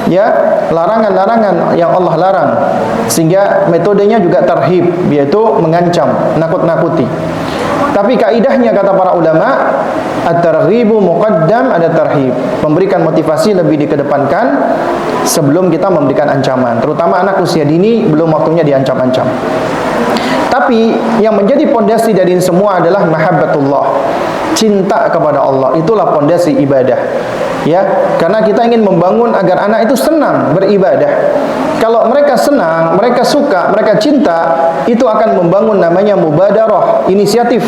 ya, larangan-larangan yang Allah larang. Sehingga metodenya juga tarhib, yaitu mengancam, nakut-nakuti. Tapi kaidahnya kata para ulama, at-targhibu muqaddam ada tarhib, memberikan motivasi lebih dikedepankan sebelum kita memberikan ancaman. Terutama anak usia dini belum waktunya diancam-ancam. Tapi yang menjadi pondasi dari ini semua adalah mahabbatullah, cinta kepada Allah. Itulah pondasi ibadah, ya, karena kita ingin membangun agar anak itu senang beribadah. Kalau mereka senang, mereka suka, mereka cinta, itu akan membangun namanya mubadarah, inisiatif.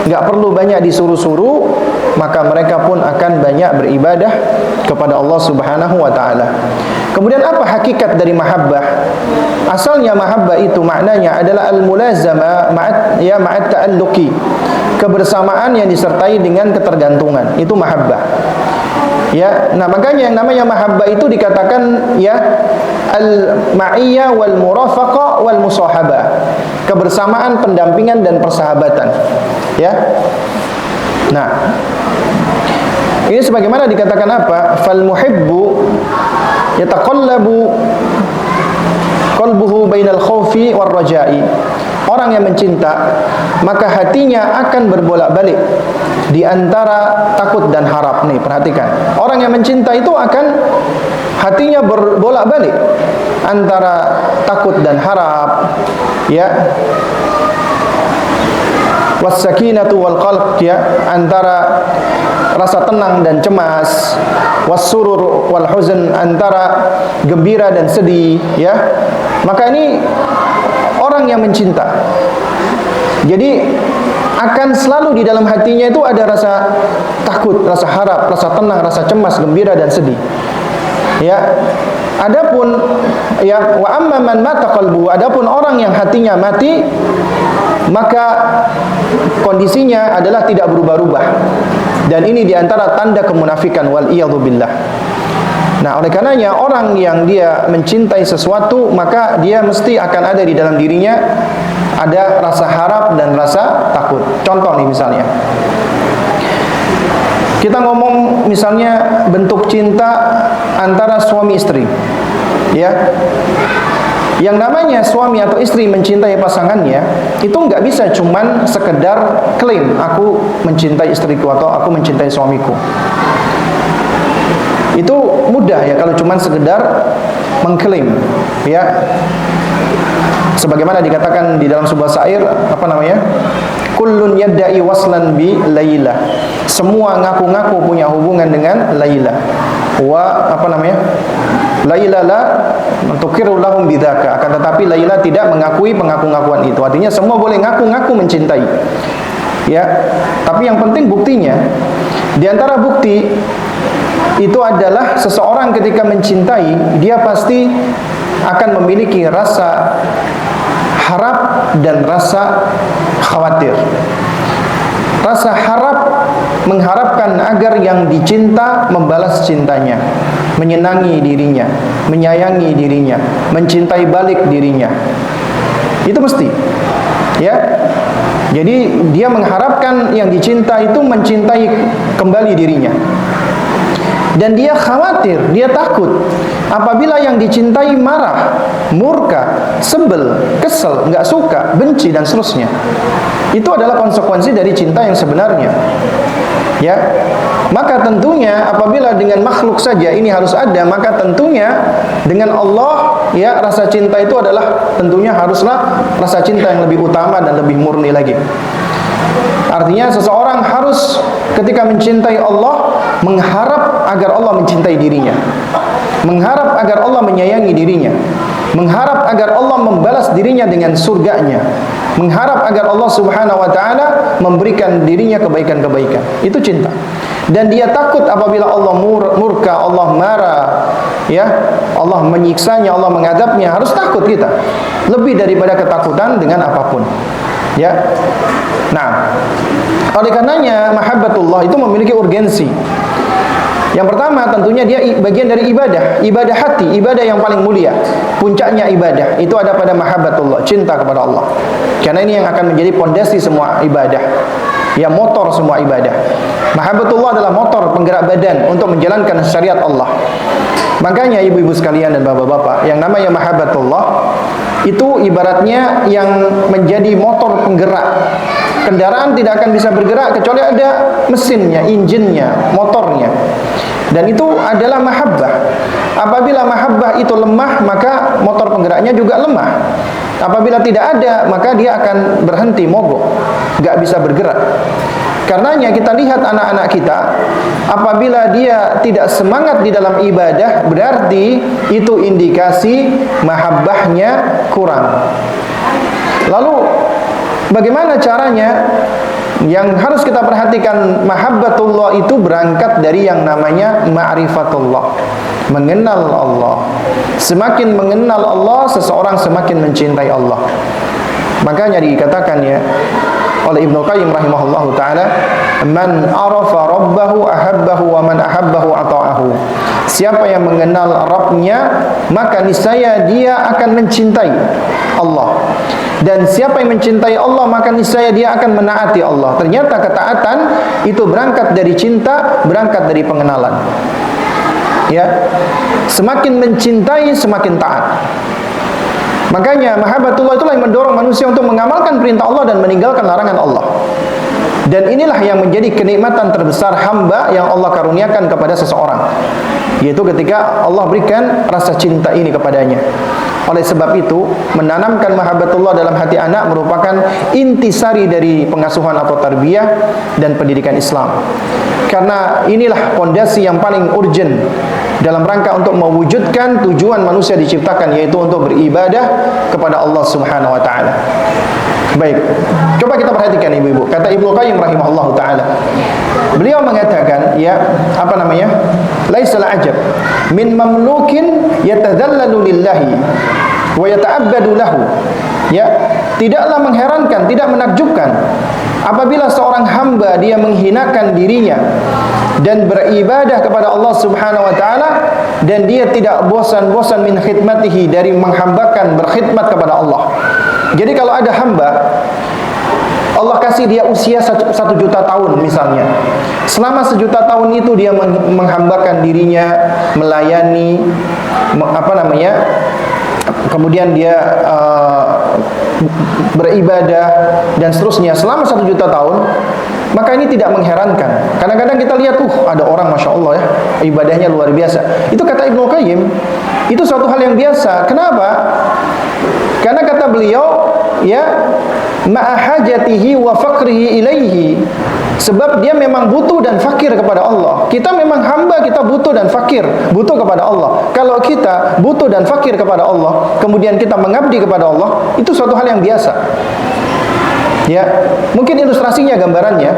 Nggak perlu banyak disuruh-suruh, maka mereka pun akan banyak beribadah kepada Allah Subhanahu wa ta'ala. Kemudian apa hakikat dari mahabbah? Asalnya mahabbah itu maknanya adalah al-mulazamah ma'at ta'alluqi, kebersamaan yang disertai dengan ketergantungan. Itu mahabbah. Ya, nah makanya yang namanya mahabbah itu dikatakan, ya, al-ma'iyyah wal murafaqah wal musahabah, kebersamaan, pendampingan dan persahabatan. Ya. Nah, ini sebagaimana dikatakan apa? Fal muhibbu yataqallabu qalbuhu bainal khaufi war raja'i. Orang yang mencinta, maka hatinya akan berbolak-balik di antara takut dan harap. Nih, perhatikan. Orang yang mencinta itu akan hatinya berbolak-balik antara takut dan harap, ya. Was-sakinatu wal qalq, ya, antara rasa tenang dan cemas. Was-surur wal huzn, antara gembira dan sedih, ya. Maka ini orang yang mencinta. Jadi akan selalu di dalam hatinya itu ada rasa takut, rasa harap, rasa tenang, rasa cemas, gembira dan sedih. Ya. Adapun, ya, wa amma man mata qalbu, adapun orang yang hatinya mati, maka kondisinya adalah tidak berubah-ubah. Dan ini diantara tanda kemunafikan, wal iyadhu billah. Nah, oleh karenanya orang yang dia mencintai sesuatu, maka dia mesti akan ada di dalam dirinya ada rasa harap dan rasa takut. Contoh nih misalnya, kita ngomong misalnya bentuk cinta antara suami istri, ya. Yang namanya suami atau istri mencintai pasangannya itu nggak bisa cuman sekedar klaim aku mencintai istriku atau aku mencintai suamiku. Itu mudah ya kalau cuman sekedar mengklaim, ya. Sebagaimana dikatakan di dalam sebuah syair, apa namanya? Kullun yadda'i waslan bi Laila. Semua ngaku-ngaku punya hubungan dengan Laila. Wa apa namanya? Laila la tuqiru lahum bidzaka. Akan tetapi Laila tidak mengakui pengaku-ngakuan itu. Artinya semua boleh ngaku-ngaku mencintai. Ya. Tapi yang penting buktinya. Di antara bukti itu adalah seseorang ketika mencintai, dia pasti akan memiliki rasa harap dan rasa khawatir. Rasa harap, mengharapkan agar yang dicinta membalas cintanya, menyenangi dirinya, menyayangi dirinya, mencintai balik dirinya. Itu mesti, ya. Jadi dia mengharapkan yang dicinta itu mencintai kembali dirinya. Dan dia khawatir, dia takut apabila yang dicintai marah, murka, sebel, kesel, nggak suka, benci dan seterusnya. Itu adalah konsekuensi dari cinta yang sebenarnya. Ya, maka tentunya apabila dengan makhluk saja ini harus ada, maka tentunya dengan Allah, ya, rasa cinta itu adalah tentunya haruslah rasa cinta yang lebih utama dan lebih murni lagi. Artinya seseorang harus ketika mencintai Allah mengharap agar Allah mencintai dirinya, mengharap agar Allah menyayangi dirinya, mengharap agar Allah membalas dirinya dengan surganya, mengharap agar Allah Subhanahu wa taala memberikan dirinya kebaikan-kebaikan. Itu cinta. Dan dia takut apabila Allah murka, Allah marah, ya, Allah menyiksanya, Allah mengadabnya. Harus takut kita. Lebih daripada ketakutan dengan apapun. Ya. Nah, oleh karenanya mahabbatullah itu memiliki urgensi. Yang pertama tentunya dia bagian dari ibadah, ibadah hati, ibadah yang paling mulia. Puncaknya ibadah itu ada pada mahabbatullah, cinta kepada Allah. Karena ini yang akan menjadi pondasi semua ibadah. Ya, motor semua ibadah. Mahabbatullah adalah motor penggerak badan untuk menjalankan syariat Allah. Makanya ibu-ibu sekalian dan bapak-bapak, yang namanya mahabbatullah itu ibaratnya yang menjadi motor penggerak. Kendaraan tidak akan bisa bergerak kecuali ada mesinnya, injinnya, motornya. Dan itu adalah mahabbah. Apabila mahabbah itu lemah, maka motor penggeraknya juga lemah. Apabila tidak ada, maka dia akan berhenti, mogok, gak bisa bergerak. Karenanya kita lihat anak-anak kita, apabila dia tidak semangat di dalam ibadah, berarti itu indikasi mahabbahnya kurang. Lalu bagaimana caranya? Yang harus kita perhatikan, mahabbatullah itu berangkat dari yang namanya ma'rifatullah, mengenal Allah. Semakin mengenal Allah, seseorang semakin mencintai Allah. Makanya dikatakan ya oleh Ibnu Qayyim rahimahullahu taala, man arafa rabbahu ahabbahu wa man ahabbahu ata'ahu. Siapa yang mengenal Rabbnya, maka niscaya dia akan mencintai Allah. Dan siapa yang mencintai Allah, maka niscaya dia akan menaati Allah. Ternyata ketaatan itu berangkat dari cinta, berangkat dari pengenalan. Ya, semakin mencintai semakin taat. Makanya mahabbatullah itulah yang mendorong manusia untuk mengamalkan perintah Allah dan meninggalkan larangan Allah. Dan inilah yang menjadi kenikmatan terbesar hamba yang Allah karuniakan kepada seseorang, yaitu ketika Allah berikan rasa cinta ini kepadanya. Oleh sebab itu, menanamkan mahabbatullah dalam hati anak merupakan intisari dari pengasuhan atau tarbiyah dan pendidikan Islam. Karena inilah pondasi yang paling urgent dalam rangka untuk mewujudkan tujuan manusia diciptakan, yaitu untuk beribadah kepada Allah Subhanahu wa taala. Baik, coba kita perhatikan ibu-ibu. Kata Ibnu Qayyim rahimahullahu taala, beliau mengatakan, ya, apa namanya? Laisal ajab min mamlukin yatadhallalu lillahi wa yata'abbadu lahu. Ya, tidaklah mengherankan, tidak menakjubkan apabila seorang hamba dia menghinakan dirinya dan beribadah kepada Allah Subhanahu wa taala, dan dia tidak bosan-bosan min khidmatihi, dari menghambakan, berkhidmat kepada Allah. Jadi kalau ada hamba Allah kasih dia usia 1 juta tahun misalnya, selama 1 juta tahun itu dia menghambakan dirinya, melayani, kemudian dia beribadah dan seterusnya selama 1 juta tahun, maka ini tidak mengherankan. Kadang-kadang kita lihat, ada orang Masya Allah ya, ibadahnya luar biasa. Itu kata Ibnu Qayyim, itu suatu hal yang biasa. Kenapa? Karena kata beliau, ya, ma'ahajatihi wa faqrihi ilaihi, sebab dia memang butuh dan fakir kepada Allah. Kita memang hamba, kita butuh dan fakir, butuh kepada Allah. Kalau kita butuh dan fakir kepada Allah, kemudian kita mengabdi kepada Allah, itu suatu hal yang biasa. Ya, mungkin ilustrasinya, gambarannya,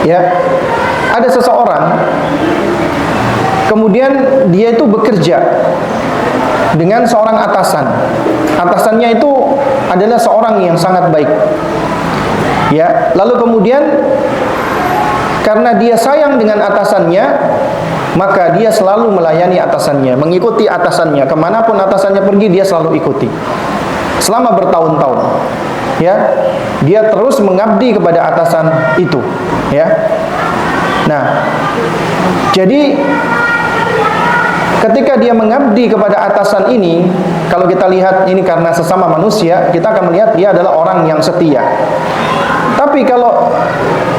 ya, ada seseorang, kemudian dia itu bekerja dengan seorang atasan. Atasannya itu adalah seorang yang sangat baik. Ya, lalu kemudian karena dia sayang dengan atasannya, maka dia selalu melayani atasannya, mengikuti atasannya, kemanapun atasannya pergi dia selalu ikuti. Selama bertahun-tahun, ya, dia terus mengabdi kepada atasan itu. Ya, nah, Jadi ketika dia mengabdi kepada atasan ini, kalau kita lihat ini karena sesama manusia, kita akan melihat dia adalah orang yang setia. Tapi kalau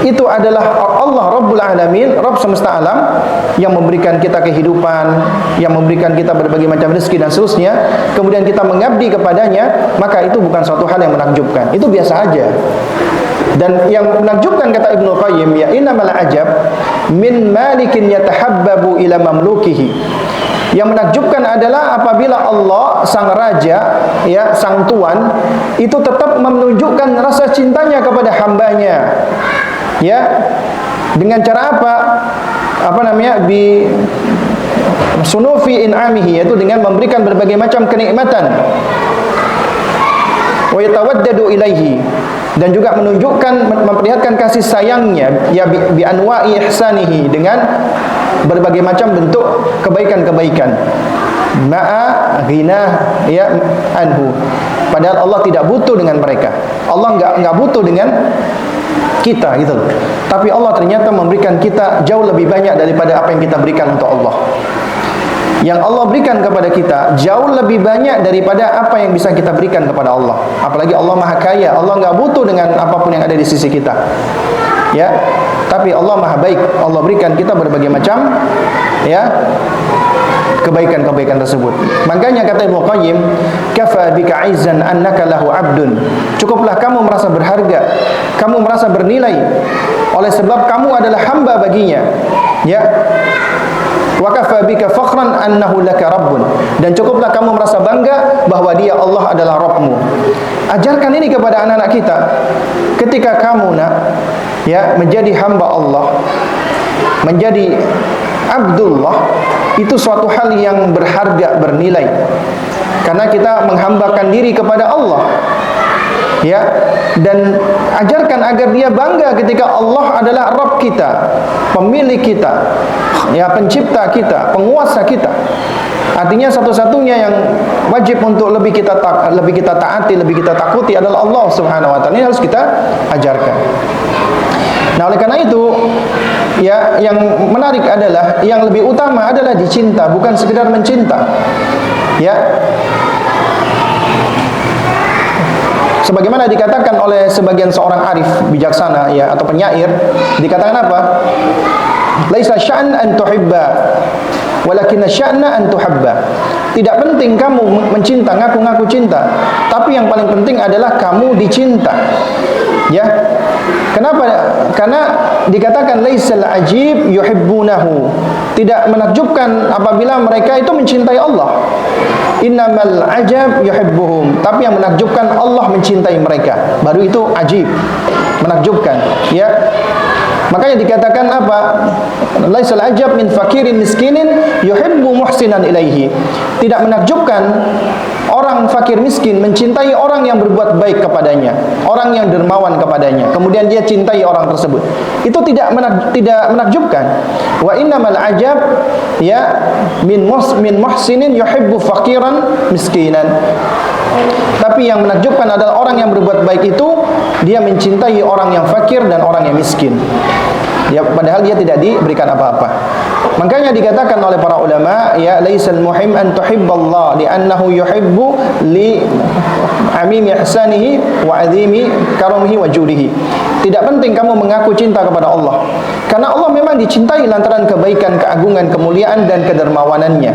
itu adalah Allah Rabbul Alamin, Rabb semesta alam, yang memberikan kita kehidupan, yang memberikan kita berbagai macam rezeki dan seterusnya, kemudian kita mengabdi kepadanya, maka itu bukan suatu hal yang menakjubkan. Itu biasa aja. Dan yang menakjubkan, kata Ibnu Qayyim, ya innamal ajab min malikin yatahabbabu ila mamlukihi. Yang menakjubkan adalah apabila Allah sang raja, ya sang tuan, itu tetap menunjukkan rasa cintanya kepada hambanya. Ya, dengan cara apa? Apa namanya? Bi sunufi in'amihi, yaitu dengan memberikan berbagai macam kenikmatan. Wa yatawaddadu ilaihi, dan juga menunjukkan, memperlihatkan kasih sayangnya, ya bi anwa'i ihsanihi, dengan berbagai macam bentuk kebaikan-kebaikan. Ma'a ghinah ya anhu, padahal Allah tidak butuh dengan mereka. Allah enggak butuh dengan kita gitu loh. Tapi Allah ternyata memberikan kita jauh lebih banyak daripada apa yang kita berikan untuk Allah. Yang Allah berikan kepada kita jauh lebih banyak daripada apa yang bisa kita berikan kepada Allah. Apalagi Allah Maha Kaya, Allah enggak butuh dengan apapun yang ada di sisi kita. Ya, tapi Allah Maha Baik, Allah berikan kita berbagai macam ya kebaikan-kebaikan tersebut. Makanya kata Ibnu Qayyim, kafa bika izzan annaka lahu abdun. Cukuplah kamu merasa berharga, kamu merasa bernilai oleh sebab kamu adalah hamba baginya. Ya. Wa kafa bika fakhran annahu laka rabbun. Dan cukuplah kamu merasa bangga bahwa dia Allah adalah Rabbmu. Ajarkan ini kepada anak-anak kita. Ketika kamu nak ya menjadi hamba Allah, menjadi Abdullah, itu suatu hal yang berharga, bernilai. Karena kita menghambakan diri kepada Allah. Ya, dan ajarkan agar dia bangga ketika Allah adalah Rabb kita, pemilik kita, ya pencipta kita, penguasa kita. Artinya satu-satunya yang wajib untuk lebih kita taati, lebih kita takuti adalah Allah Subhanahu wa taala. Ini harus kita ajarkan. Nah, oleh karena itu, ya yang menarik adalah yang lebih utama adalah dicinta, bukan sekedar mencinta. Ya. Sebagaimana dikatakan oleh sebagian seorang arif bijaksana ya atau penyair, dikatakan apa? Laisa sya'an an tuhibba, walakinna sya'na an tuhabba. Tidak penting kamu mencinta, ngaku-ngaku cinta, tapi yang paling penting adalah kamu dicinta. Ya. Kenapa? Karena dikatakan laisal ajib yuhibbunahu. Tidak menakjubkan apabila mereka itu mencintai Allah. Innamal ajab yuhibbuhum. Tapi yang menakjubkan Allah mencintai mereka. Baru itu ajib, menakjubkan. Ya. Makanya dikatakan apa? Laisal ajab min fakirin miskinin yuhibbu muhsinan ilaihi. Tidak menakjubkan orang fakir miskin mencintai orang yang berbuat baik kepadanya, orang yang dermawan kepadanya, kemudian dia cintai orang tersebut. Itu tidak menakjubkan. Wa innamal ajab ya min muhsinin yuhibbu fakiran miskinan. Tapi yang menakjubkan adalah orang yang berbuat baik itu dia mencintai orang yang fakir dan orang yang miskin. Ya, padahal dia tidak diberikan apa-apa. Makanya dikatakan oleh para ulama, ya laisal muhim an tuhibballah li'annahu yuhibbu li amimi ihsanihi wa azimi karamihi wa judihi. Tidak penting kamu mengaku cinta kepada Allah, karena Allah memang dicintai lantaran kebaikan, keagungan, kemuliaan dan kedermawanannya.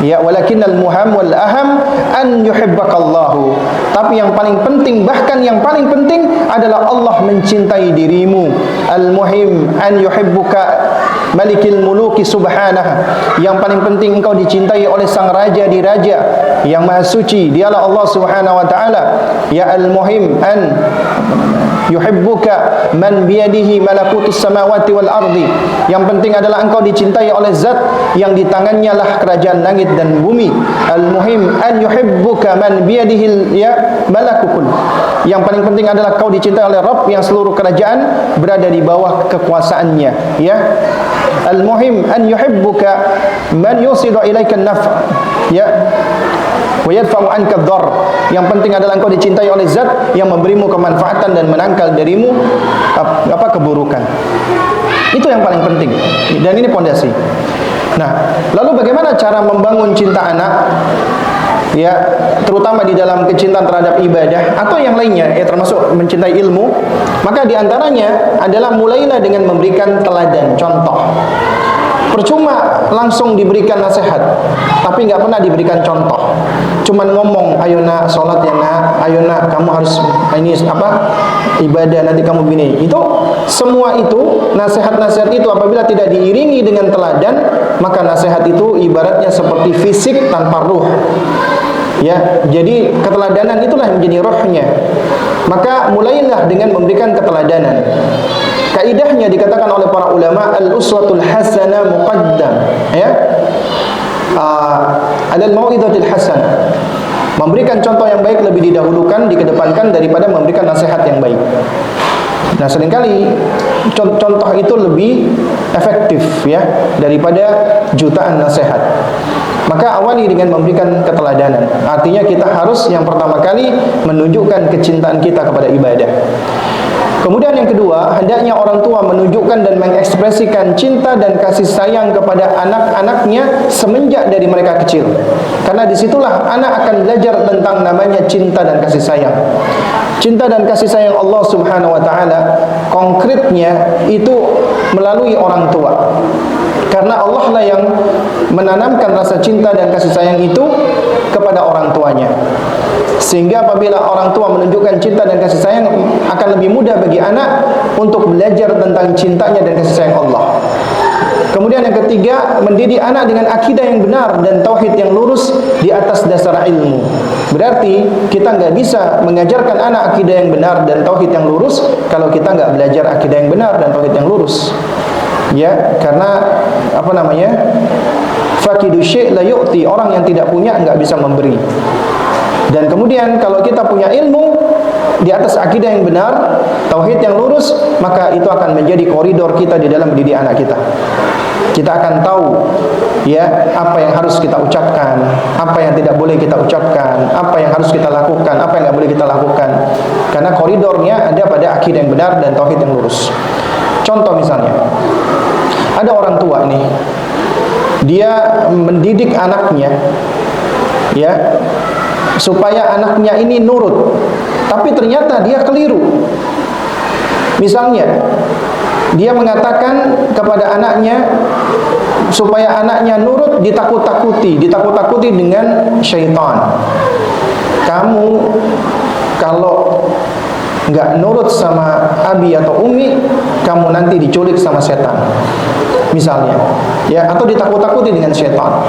Ya, walakinnal muham wal aham an yuhibbakallahu. Tapi yang paling penting, bahkan yang paling penting adalah Allah mencintai dirimu. Al muhim an yuhibbuka malikil muluki subhanah. Yang paling penting engkau dicintai oleh sang raja di raja yang maha suci, dialah Allah Subhanahu wa taala. Ya al muhim an yuhibbuka man biyadihi malakutus samawati wal ardi. Yang penting adalah engkau dicintai oleh zat yang di tangannya lah kerajaan langit dan bumi. Al muhim an yuhibbuka man biyadihi ya malakukul. Yang paling penting adalah kau dicintai oleh Rabb yang seluruh kerajaan berada di bawah kekuasaannya. Ya. Al muhim an yuhibbuka man yusilu ilaika an-naf'. Ya. wa yadfa'u anka dzar. Yang penting adalah engkau dicintai oleh zat yang memberimu kemanfaatan dan menangkal darimu keburukan. Itu yang paling penting. Dan ini pondasi. Nah, lalu bagaimana cara membangun cinta anak? Ya, terutama di dalam kecintaan terhadap ibadah atau yang lainnya, ya termasuk mencintai ilmu. Maka diantaranya adalah mulailah dengan memberikan teladan, contoh. Percuma langsung diberikan nasihat, tapi nggak pernah diberikan contoh. Cuman ngomong, ayo nak sholat ya nak, ayo nak kamu harus ini ibadah nanti kamu gini. Itu semua itu nasihat-nasihat itu apabila tidak diiringi dengan teladan, maka nasihat itu ibaratnya seperti fisik tanpa ruh. Ya, jadi keteladanan itulah yang menjadi rohnya. Maka mulailah dengan memberikan keteladanan. Kaidahnya dikatakan oleh para ulama, al-uswatul hasanah muqaddam, ya, alal mau'izatil hasanah. Memberikan contoh yang baik lebih didahulukan, dikedepankan daripada memberikan nasihat yang baik. Nah, seringkali contoh itu lebih efektif ya daripada jutaan nasihat. Maka awali dengan memberikan keteladanan. Artinya kita harus yang pertama kali menunjukkan kecintaan kita kepada ibadah. Kemudian yang kedua, hendaknya orang tua menunjukkan dan mengekspresikan cinta dan kasih sayang kepada anak-anaknya semenjak dari mereka kecil. Karena disitulah anak akan belajar tentang namanya cinta dan kasih sayang. Cinta dan kasih sayang Allah Subhanahu wa taala konkretnya itu melalui orang tua. Karena Allah lah yang menanamkan rasa cinta dan kasih sayang itu kepada orang tuanya. Sehingga apabila orang tua menunjukkan cinta dan kasih sayang, akan lebih mudah bagi anak untuk belajar tentang cintanya dan kasih sayang Allah. Kemudian yang ketiga, mendidik anak dengan akidah yang benar dan tauhid yang lurus di atas dasar ilmu. Berarti kita nggak bisa mengajarkan anak akidah yang benar dan tauhid yang lurus kalau kita nggak belajar akidah yang benar dan tauhid yang lurus. Ya, karena faqidu syai' la yu'ti, orang yang tidak punya nggak bisa memberi. Dan kemudian kalau kita punya ilmu di atas akidah yang benar, tauhid yang lurus, maka itu akan menjadi koridor kita di dalam mendidik anak kita. Kita akan tahu ya apa yang harus kita ucapkan, apa yang tidak boleh kita ucapkan, apa yang harus kita lakukan, apa yang tidak boleh kita lakukan. Karena koridornya ada pada akidah yang benar dan tauhid yang lurus. Contoh misalnya, ada orang tua nih, dia mendidik anaknya ya supaya anaknya ini nurut, tapi ternyata dia keliru. Misalnya, dia mengatakan kepada anaknya supaya anaknya nurut, ditakut-takuti dengan syaitan. Kamu kalau nggak nurut sama abi atau umi, kamu nanti diculik sama setan. Misalnya, ya, atau ditakut-takuti dengan syaitan.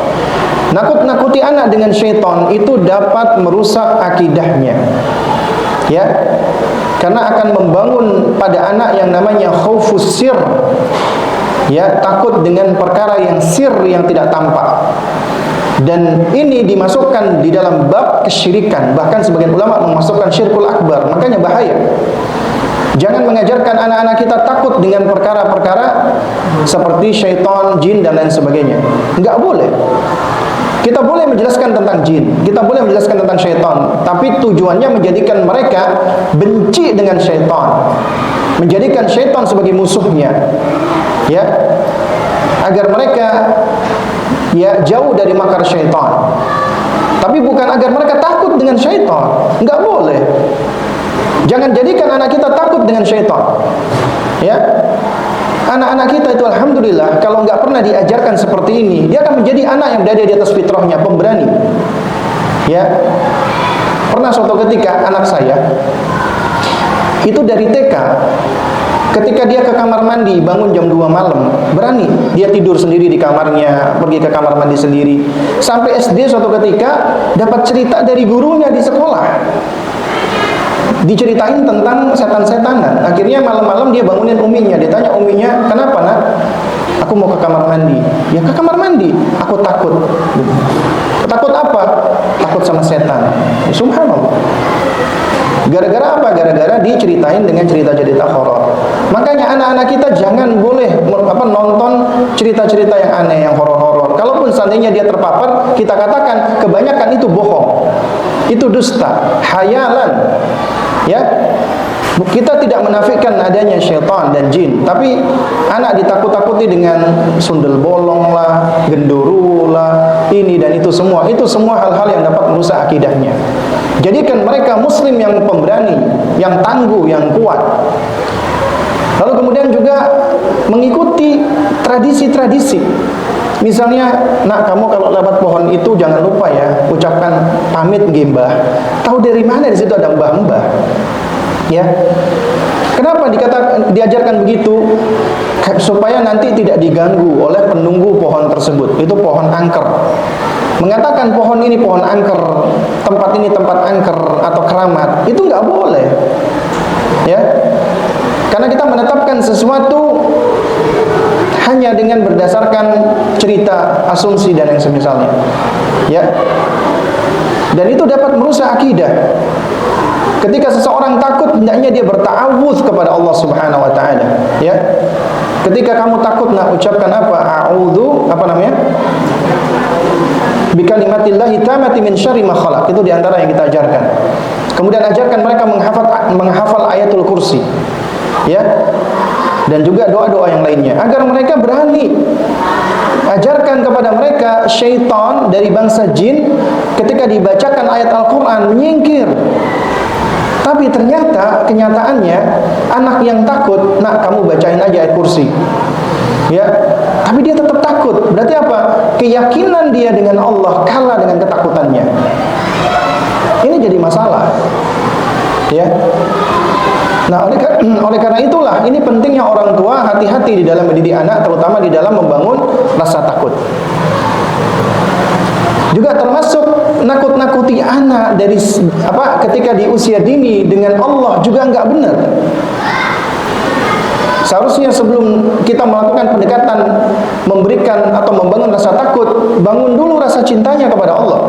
Nakut-nakuti anak dengan syaitan itu dapat merusak akidahnya. Ya. Karena akan membangun pada anak yang namanya khaufus sir. Ya, takut dengan perkara yang sir yang tidak tampak. Dan ini dimasukkan di dalam bab kesyirikan. Bahkan sebagian ulama memasukkan syirkul akbar. Makanya bahaya. Jangan mengajarkan anak-anak kita takut dengan perkara-perkara seperti syaitan, jin dan lain sebagainya. Enggak boleh. Kita boleh menjelaskan tentang jin, kita boleh menjelaskan tentang syaitan, tapi tujuannya menjadikan mereka benci dengan syaitan, menjadikan syaitan sebagai musuhnya, ya, agar mereka ya jauh dari makar syaitan. Tapi bukan agar mereka takut dengan syaitan, enggak boleh. Jangan jadikan anak kita takut dengan syaitan, ya. Anak-anak kita itu alhamdulillah kalau nggak pernah diajarkan seperti ini, dia akan menjadi anak yang berada di atas fitrahnya, pemberani. Ya, pernah suatu ketika anak saya itu dari TK, ketika dia ke kamar mandi bangun jam 2 malam, berani dia tidur sendiri di kamarnya, pergi ke kamar mandi sendiri. Sampai SD suatu ketika dapat cerita dari gurunya di sekolah, diceritain tentang setan-setanan. Akhirnya malam-malam dia bangunin uminya. Dia tanya uminya, kenapa nak? Aku mau ke kamar mandi. Ya ke kamar mandi. Aku takut. Takut apa? Takut sama setan. Subhanallah. Gara-gara apa? Gara-gara diceritain dengan cerita-cerita horor. Makanya anak-anak kita jangan boleh nonton cerita-cerita yang aneh, yang horor-horor. Kalaupun seandainya dia terpapar, kita katakan kebanyakan itu bohong, itu dusta, khayalan. Ya, kita tidak menafikan adanya syaitan dan jin, tapi anak ditakut-takuti dengan sundel bolong lah, genderuwo lah, ini dan itu semua hal-hal yang dapat merusak akidahnya. Jadikan mereka muslim yang pemberani, yang tangguh, yang kuat. Lalu kemudian juga mengikuti tradisi-tradisi. Misalnya, nak, kamu kalau lewat pohon itu jangan lupa ya ucapkan pamit nggih Mbah. Tahu dari mana di situ ada mbah-mbah? Ya. Kenapa diajarkan begitu? Supaya nanti tidak diganggu oleh penunggu pohon tersebut. Itu pohon angker. Mengatakan pohon ini pohon angker, tempat ini tempat angker atau keramat, itu nggak boleh. Ya. Karena kita menetapkan sesuatu hanya dengan berdasarkan cerita, asumsi dan yang semisalnya. Ya. Dan itu dapat merusak akidah. Ketika seseorang takut, hendaknya dia berta'awudz kepada Allah Subhanahu wa taala, ya. Ketika kamu takut, nak ucapkan apa? A'udzu, bikalimatillahi tammati min syarri ma khalaq. Itu diantara yang kita ajarkan. Kemudian ajarkan mereka menghafal ayatul kursi, ya. Dan juga doa-doa yang lainnya agar mereka berani. Ajarkan kepada mereka syaitan dari bangsa jin ketika dibacakan ayat Al-Quran menyingkir. Tapi ternyata kenyataannya anak yang takut, nak kamu bacain aja ayat kursi, ya. Tapi dia tetap takut. Berarti apa? Keyakinan dia dengan Allah kalah dengan ketakutannya. Ini jadi masalah, ya. Nah, oleh karena itulah ini pentingnya orang tua hati-hati di dalam mendidik anak, terutama di dalam membangun rasa takut. Juga termasuk nakut-nakuti anak dari ketika di usia dini dengan Allah juga enggak benar. Seharusnya sebelum kita melakukan pendekatan, memberikan atau membangun rasa takut, bangun dulu rasa cintanya kepada Allah.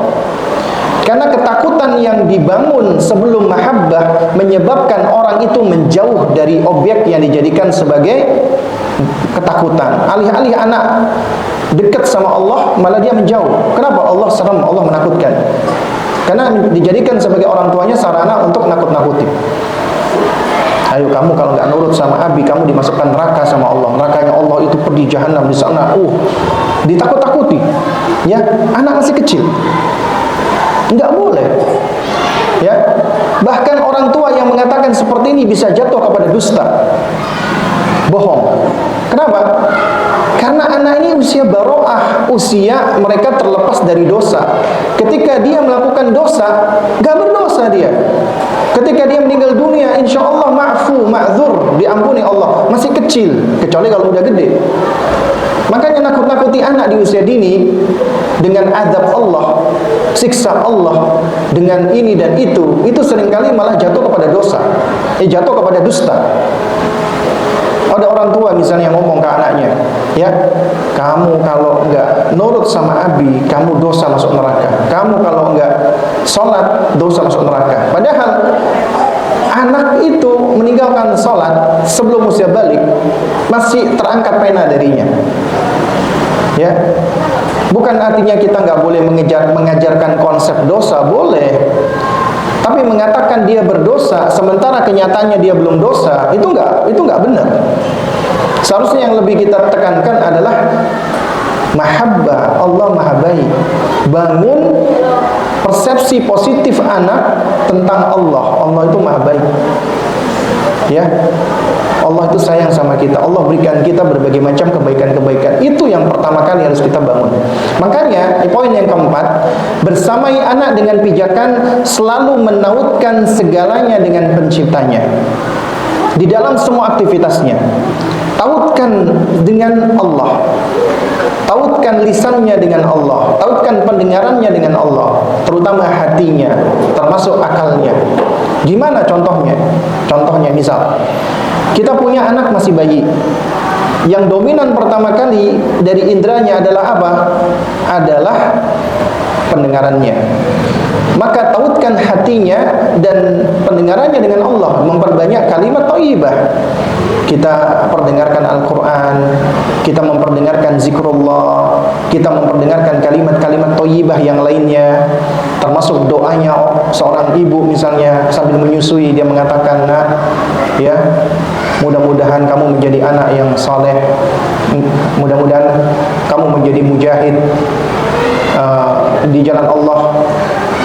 Karena ketakutan yang dibangun sebelum mahabbah menyebabkan orang itu menjauh dari objek yang dijadikan sebagai ketakutan. Alih-alih anak dekat sama Allah, malah dia menjauh. Kenapa? Allah serem, Allah menakutkan. Karena dijadikan sebagai orang tuanya sarana untuk nakut-nakuti. Ayo kamu kalau nggak nurut sama Abi, kamu dimasukkan neraka sama Allah. Nerakanya Allah itu pergi jahanam di sana. Ditakut-takuti. Ya, anak masih kecil. Enggak boleh. Ya. Bahkan orang tua yang mengatakan seperti ini bisa jatuh kepada dusta. Bohong. Kenapa? Karena anak ini usia baro'ah, usia mereka terlepas dari dosa. Ketika dia melakukan dosa, gak berdosa dia. Ketika dia meninggal dunia, insya Allah ma'fu, ma'zur, diampuni Allah. Masih kecil, kecuali kalau udah gede. Makanya nakut-nakuti anak di usia dini dengan azab Allah, siksa Allah, dengan ini dan itu seringkali malah jatuh kepada dosa, jatuh kepada dusta. Ada orang tua misalnya ngomong ke anaknya, ya, kamu kalau enggak nurut sama Abi, kamu dosa masuk neraka. Kamu kalau enggak sholat, dosa masuk neraka. Padahal anak itu meninggalkan sholat sebelum usia balik, masih terangkat pena darinya. Ya, bukan artinya kita nggak boleh mengajarkan konsep dosa, boleh. Tapi mengatakan dia berdosa sementara kenyataannya dia belum dosa, itu nggak benar. Seharusnya yang lebih kita tekankan adalah mahabbah, Allah maha baik. Bangun persepsi positif anak tentang Allah. Allah itu maha baik. Ya, Allah itu sayang sama kita. Allah berikan kita berbagai macam kebaikan-kebaikan. Itu yang pertama kali harus kita bangun. Makanya poin yang keempat, bersamai anak dengan pijakan selalu menautkan segalanya dengan penciptanya di dalam semua aktivitasnya. Tautkan dengan Allah, tautkan lisannya dengan Allah, tautkan pendengarannya dengan Allah, terutama hatinya, termasuk akalnya. Gimana contohnya? Contohnya misal, kita punya anak masih bayi. Yang dominan pertama kali dari indranya adalah apa? Adalah pendengarannya. maka tautkan hatinya dan pendengarannya dengan Allah, memperbanyak kalimat thayyibah. Kita perdengarkan Al-Quran, kita memperdengarkan zikrullah, kita memperdengarkan kalimat-kalimat thayyibah yang lainnya, termasuk doanya seorang ibu misalnya sambil menyusui, dia mengatakan, "Nak, ya, mudah-mudahan kamu menjadi anak yang saleh, mudah-mudahan kamu menjadi mujahid di jalan Allah,"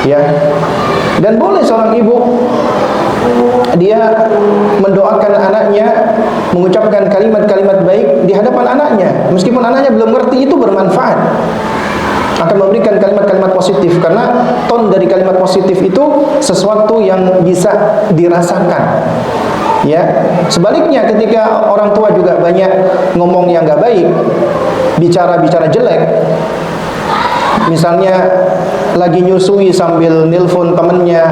ya. Dan boleh seorang ibu dia mendoakan anaknya, mengucapkan kalimat-kalimat baik di hadapan anaknya, meskipun anaknya belum ngerti, itu bermanfaat, akan memberikan kalimat-kalimat positif, karena ton dari kalimat positif itu sesuatu yang bisa dirasakan. Ya, sebaliknya ketika orang tua juga banyak ngomong yang gak baik, bicara-bicara jelek, misalnya lagi nyusui sambil nelpon temennya,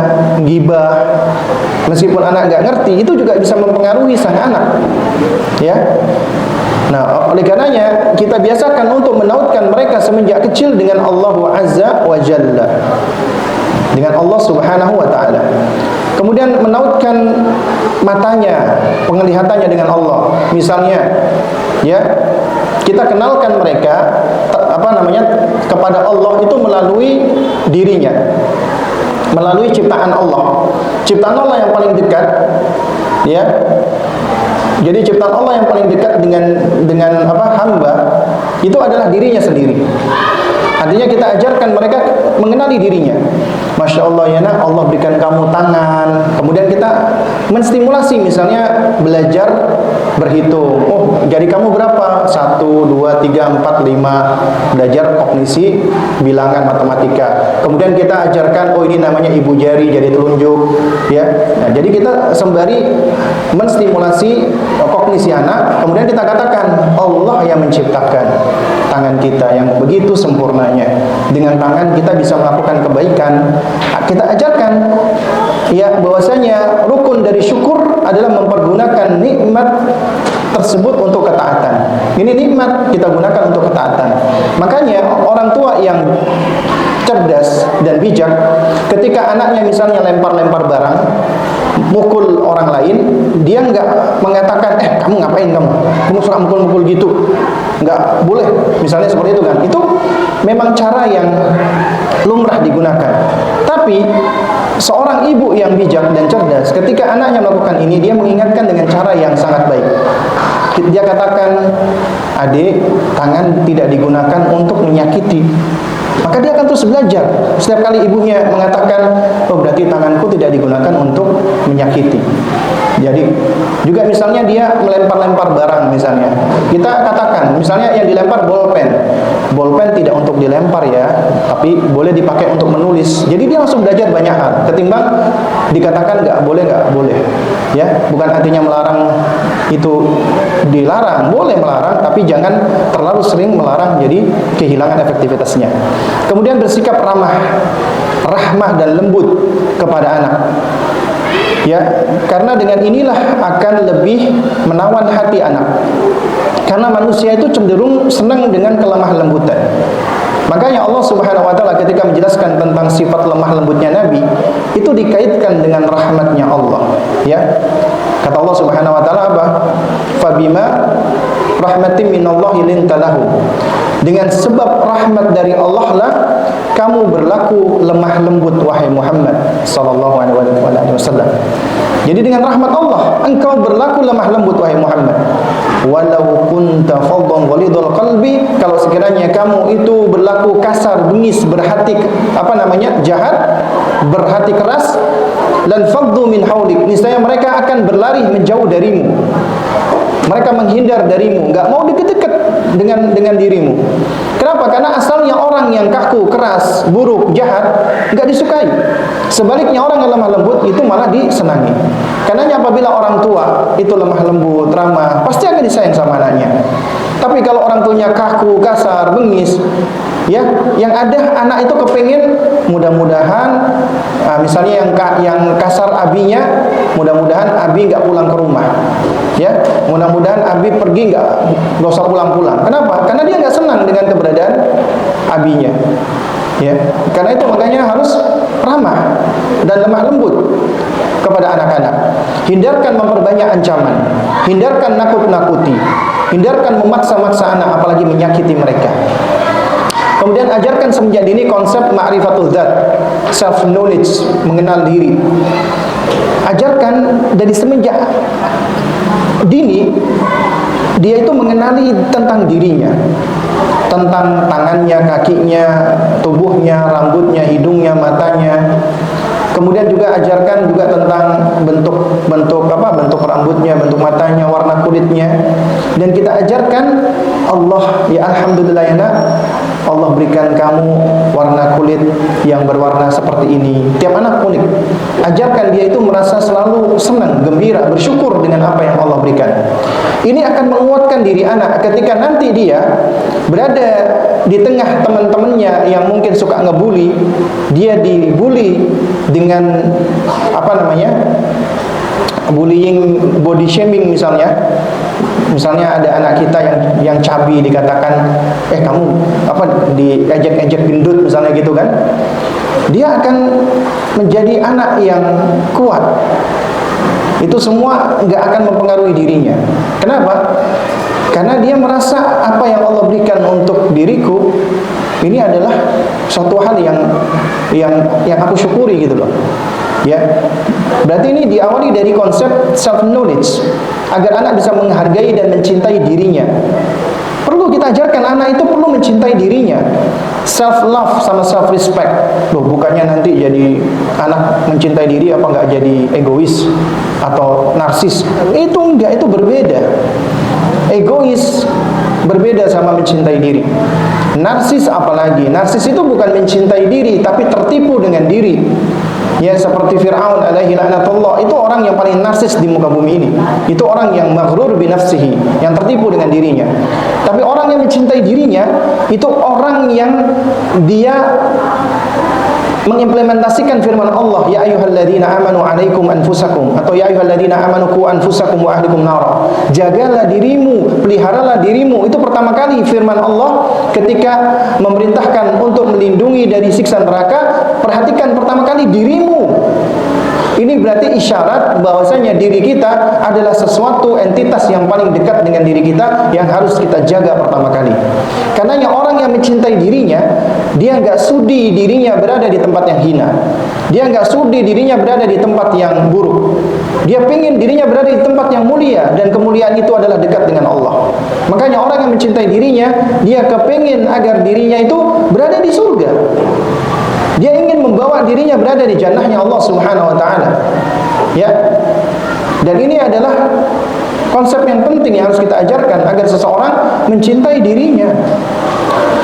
gibah, meskipun anak gak ngerti, itu juga bisa mempengaruhi sang anak. Ya. Nah, oleh karenanya kita biasakan untuk menautkan mereka semenjak kecil dengan Allah Azza wa Jalla, dengan Allah Subhanahu wa Ta'ala. Kemudian menautkan matanya, penglihatannya dengan Allah. Misalnya, ya, kita kenalkan mereka kepada Allah itu melalui dirinya, melalui ciptaan Allah. Ciptaan Allah yang paling dekat, ya. Jadi ciptaan Allah yang paling dekat dengan hamba itu adalah dirinya sendiri. Artinya kita ajarkan mereka mengenali dirinya. Masya Allah ya nak, Allah berikan kamu tangan. Kemudian kita menstimulasi, misalnya belajar berhitung. Oh, jari kamu berapa? 1, 2, 3, 4, 5. Belajar kognisi bilangan matematika. Kemudian kita ajarkan, oh ini namanya ibu jari, jari telunjuk. Ya. Nah, jadi kita sembari menstimulasi kognisi anak. Kemudian kita katakan, Allah yang menciptakan tangan kita yang begitu sempurnanya. Dengan tangan kita bisa melakukan kebaikan. Kita ajarkan, ya, bahwasanya rukun dari syukur adalah mempergunakan nikmat tersebut untuk ketaatan. Ini nikmat kita gunakan untuk ketaatan. Makanya orang tua yang cerdas dan bijak, ketika anaknya misalnya lempar-lempar barang, mukul orang lain, dia enggak mengatakan, kamu ngapain kamu suka mukul-mukul gitu. Enggak boleh, misalnya seperti itu kan. Itu memang cara yang lumrah digunakan. Tapi seorang ibu yang bijak dan cerdas, ketika anaknya melakukan ini, dia mengingatkan dengan cara yang sangat baik. Dia katakan, adik, tangan tidak digunakan untuk menyakiti. Maka dia akan terus belajar. Setiap kali ibunya mengatakan, oh berarti tanganku tidak digunakan untuk menyakiti. Jadi juga misalnya dia melempar-lempar barang misalnya. Kita katakan, misalnya yang dilempar bolpen. Bolpen tidak untuk dilempar ya, tapi boleh dipakai untuk menulis. Jadi dia langsung belajar banyak hal. Ketimbang dikatakan nggak boleh. Ya, bukan artinya melarang itu dilarang, boleh melarang, tapi jangan terlalu sering melarang jadi kehilangan efektivitasnya. Kemudian bersikap rahmah dan lembut kepada anak. Ya, karena dengan inilah akan lebih menawan hati anak. Karena manusia itu cenderung senang dengan kelemah lembutan. Makanya Allah Subhanahu wa Ta'ala ketika menjelaskan tentang sifat lemah lembutnya Nabi, itu dikaitkan dengan rahmatnya Allah. Ya, kata Allah Subhanahu wa Ta'ala apa? Fabima rahmatin minallahi lintalahu. Dengan sebab rahmat dari Allah lah kamu berlaku lemah lembut wahai Muhammad sallallahu alaihi wasallam. Jadi dengan rahmat Allah engkau berlaku lemah lembut wahai Muhammad. Walau kunta faddan ghalidul qalbi, kalau sekiranya kamu itu berlaku kasar, bengis, berhati jahat, berhati keras, lan faddu min haulik, niscaya mereka akan berlari menjauh darimu. Mereka menghindar darimu, enggak mau dekat-dekat dengan dirimu. Kenapa? Karena asalnya orang yang kaku, keras, buruk, jahat enggak disukai. Sebaliknya orang yang lemah lembut itu malah disenangi. Karenanya apabila orang tua itu lemah lembut, ramah, pasti akan disayang sama anaknya. Tapi kalau orang tuanya kaku, kasar, bengis, ya, yang ada anak itu kepengen mudah-mudahan misalnya yang kasar abinya, mudah-mudahan abi enggak pulang ke rumah. Ya, mudah-mudahan abi pergi enggak usah pulang-pulang. Kenapa? Karena dia enggak senang dengan keberadaan abinya. Ya, karena itu makanya harus ramah dan lemah lembut kepada anak-anak. Hindarkan memperbanyak ancaman, hindarkan nakut-nakuti, hindarkan memaksa-maksa anak, apalagi menyakiti mereka. Kemudian ajarkan semenjak dini konsep ma'rifatul dzat, self knowledge, mengenal diri. Ajarkan dari semenjak dini dia itu mengenali tentang dirinya, tentang tangannya, kakinya, tubuhnya, rambutnya, hidungnya, matanya. Kemudian juga ajarkan juga tentang bentuk rambutnya, bentuk matanya, warna kulitnya. Dan kita ajarkan Allah, ya alhamdulillah ya nak, Allah berikan kamu warna kulit yang berwarna seperti ini. Tiap anak unik. Ajarkan dia itu merasa selalu senang, gembira, bersyukur dengan apa yang Allah berikan. Ini akan menguatkan diri anak ketika nanti dia berada di tengah teman-temannya yang mungkin suka ngebully, dia dibully dengan bullying, body shaming misalnya. Misalnya ada anak kita yang cabi, dikatakan kamu diejek-ejek gendut misalnya gitu kan. Dia akan menjadi anak yang kuat. Itu semua nggak akan mempengaruhi dirinya. Kenapa? Karena dia merasa apa yang Allah berikan untuk diriku ini adalah suatu hal yang aku syukuri gitu loh. Ya. Berarti ini diawali dari konsep self knowledge agar anak bisa menghargai dan mencintai dirinya. Perlu kita ajarkan anak itu perlu mencintai dirinya. Self love sama self respect. Loh, bukannya nanti jadi anak mencintai diri apa enggak jadi egois atau narsis. Itu enggak, itu berbeda. Egois berbeda sama mencintai diri. Narsis apalagi? Narsis itu bukan mencintai diri tapi tertipu dengan diri. Ya, seperti Fir'aun alaihi laknatullah, itu orang yang paling narsis di muka bumi ini. Itu orang yang maghrur binafsihi, yang tertipu dengan dirinya. Tapi orang yang mencintai dirinya, itu orang yang dia mengimplementasikan firman Allah, ya ayyuhalladzina amanu alaikum anfusakum, atau ya ayyuhalladzina amanu qu anfusakum wa ahlikum nara. Jagalah dirimu, peliharalah dirimu. Itu pertama kali firman Allah ketika memerintahkan untuk melindungi dari siksa neraka. Perhatikan pertama kali dirimu. Ini berarti isyarat bahwasanya diri kita adalah sesuatu entitas yang paling dekat dengan diri kita yang harus kita jaga pertama kali. Karenanya orang yang mencintai dirinya, dia nggak sudi dirinya berada di tempat yang hina. Dia nggak sudi dirinya berada di tempat yang buruk. Dia pengen dirinya berada di tempat yang mulia, dan kemuliaan itu adalah dekat dengan Allah. Makanya orang yang mencintai dirinya, dia kepengin agar dirinya itu berada di surga. Dia ingin membawa dirinya berada di jannahnya Allah Subhanahu wa taala. Ya. Dan ini adalah konsep yang penting yang harus kita ajarkan agar seseorang mencintai dirinya.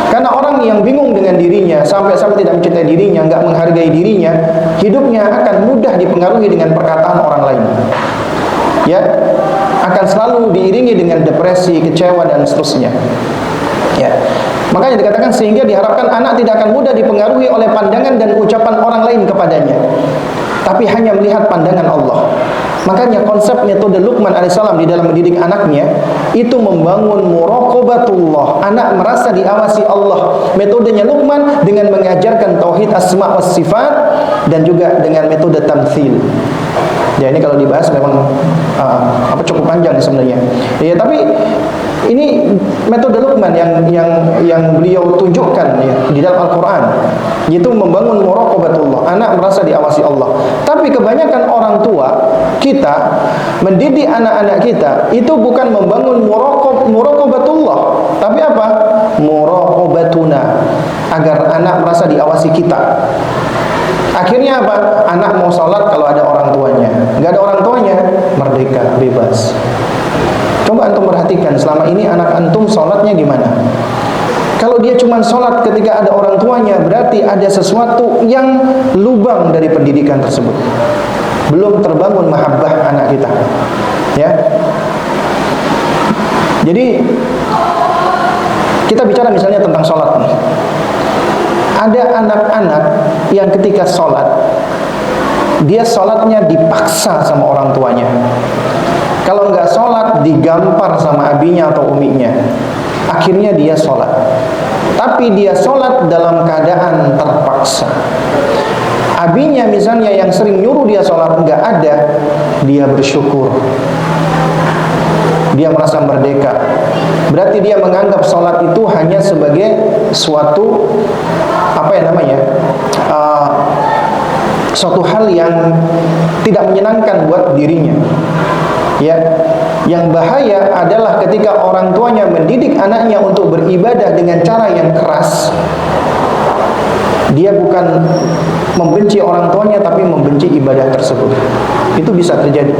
Karena orang yang bingung dengan dirinya, sampai-sampai tidak mencintai dirinya, enggak menghargai dirinya, hidupnya akan mudah dipengaruhi dengan perkataan orang lain. Ya. Akan selalu diiringi dengan depresi, kecewa dan seterusnya. Ya. Makanya dikatakan sehingga diharapkan anak tidak akan mudah dipengaruhi oleh pandangan dan ucapan orang lain kepadanya, tapi hanya melihat pandangan Allah. Makanya konsep metode Luqman alaihissalam di dalam mendidik anaknya itu membangun muraqabatullah. Anak merasa diawasi Allah. Metodenya Luqman dengan mengajarkan tauhid asma was sifat dan juga dengan metode tamtsil. Ya, ini kalau dibahas memang cukup panjang sebenarnya. Ya, tapi ini metode Luqman yang beliau tunjukkan ya, di dalam Al-Quran, yaitu membangun muraqabatullah. Anak merasa diawasi Allah. Tapi kebanyakan orang tua kita mendidik anak-anak kita itu bukan membangun muraqabatullah, tapi apa? Muraqabatuna, agar anak merasa diawasi kita. Akhirnya apa? Anak mau sholat kalau ada orang tuanya. Nggak ada orang tuanya, merdeka, bebas. Coba antum perhatikan selama ini anak antum sholatnya gimana? Kalau dia cuma sholat ketika ada orang tuanya, berarti ada sesuatu yang lubang dari pendidikan tersebut. Belum terbangun mahabbah anak kita. Ya. Jadi kita bicara misalnya tentang sholat nih. Ada anak-anak yang ketika sholat, dia sholatnya dipaksa sama orang tuanya. Kalau nggak sholat, digampar sama abinya atau uminya. Akhirnya dia sholat, tapi dia sholat dalam keadaan terpaksa. Abinya misalnya yang sering nyuruh dia sholat nggak ada, dia bersyukur, dia merasa merdeka. Berarti dia menganggap sholat itu hanya sebagai suatu suatu hal yang tidak menyenangkan buat dirinya. Ya, yang bahaya adalah ketika orang tuanya mendidik anaknya untuk beribadah dengan cara yang keras. Dia bukan membenci orang tuanya, tapi membenci ibadah tersebut. Itu bisa terjadi.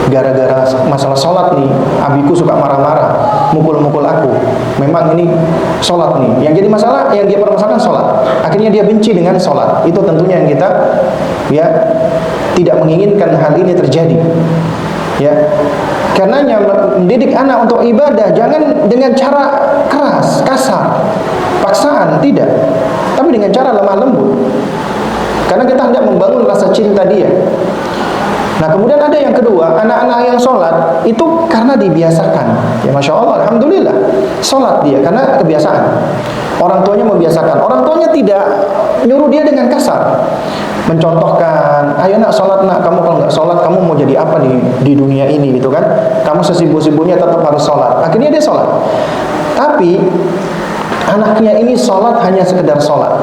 Gara-gara masalah sholat nih, abiku suka marah-marah, mukul-mukul aku. Memang ini sholat nih. Yang jadi masalah, yang dia permasalahkan sholat. Akhirnya dia benci dengan sholat. Itu tentunya yang kita tidak menginginkan hal ini terjadi. Ya, karenanya mendidik anak untuk ibadah jangan dengan cara keras, kasar, paksaan, tidak. Tapi dengan cara lemah lembut. Karena kita hendak membangun rasa cinta dia. Nah, kemudian ada yang kedua, anak-anak yang sholat itu karena dibiasakan. Ya, Masya Allah, Alhamdulillah, sholat dia karena kebiasaan. Orang tuanya membiasakan. Orang tuanya tidak nyuruh dia dengan kasar, mencontohkan, ayo nak sholat nak, kamu kalau nggak sholat kamu mau jadi apa di dunia ini gitu kan? Kamu sesibuk-sibuknya tetap harus sholat. Akhirnya dia sholat. Tapi anaknya ini sholat hanya sekedar sholat.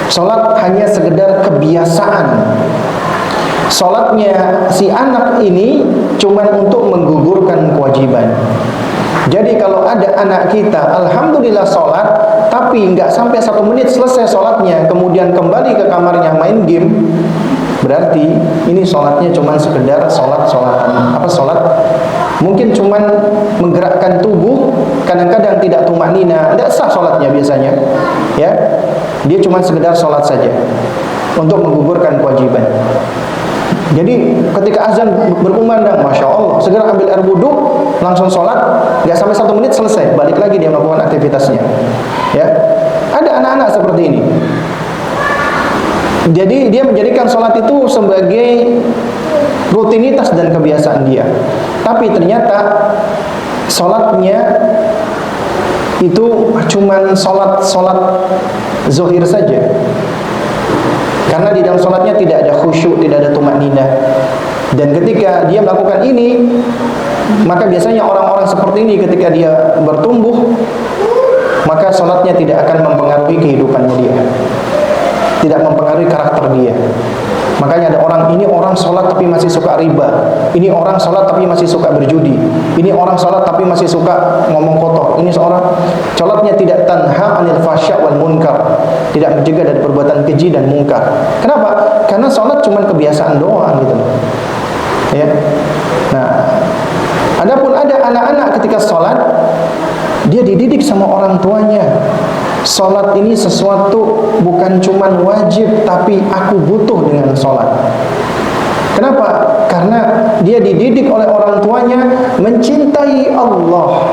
Sholat hanya sekedar kebiasaan. Sholatnya si anak ini cuma untuk menggugurkan kewajiban. Jadi kalau ada anak kita alhamdulillah sholat, tapi nggak sampai 1 menit selesai sholatnya, kemudian kembali ke kamarnya main game, berarti ini sholatnya cuma sekedar sholat mungkin cuma menggerakkan tubuh, kadang-kadang tidak tumanina, tidak sah sholatnya biasanya. Ya, dia cuma sekedar sholat saja untuk menggugurkan kewajiban. Jadi ketika azan berkumandang, Masya Allah, segera ambil air wudhu, langsung sholat, nggak sampai 1 menit selesai, balik lagi dia melakukan aktivitasnya. Ya, ada anak-anak seperti ini. Jadi dia menjadikan sholat itu sebagai rutinitas dan kebiasaan dia. Tapi ternyata sholatnya itu cuman sholat zohir saja. Karena di dalam sholatnya tidak ada khusyuk, tidak ada tumanina. Dan ketika dia melakukan ini, maka biasanya orang-orang seperti ini ketika dia bertumbuh, maka sholatnya tidak akan mempengaruhi kehidupannya dia, tidak mempengaruhi karakter dia. Makanya ada orang, ini orang sholat tapi masih suka riba, ini orang sholat tapi masih suka berjudi, ini orang sholat tapi masih suka ngomong kotor, ini seorang sholatnya tidak tanha anil fasya wal munkar, tidak mencegah dari perbuatan keji dan mungkar. Kenapa? Karena sholat cuma kebiasaan doang gitu. Ya. Nah, adapun ada anak-anak ketika sholat, dia dididik sama orang tuanya. Sholat ini sesuatu bukan cuman wajib, tapi aku butuh dengan sholat. Kenapa? Karena dia dididik oleh orang tuanya mencintai Allah.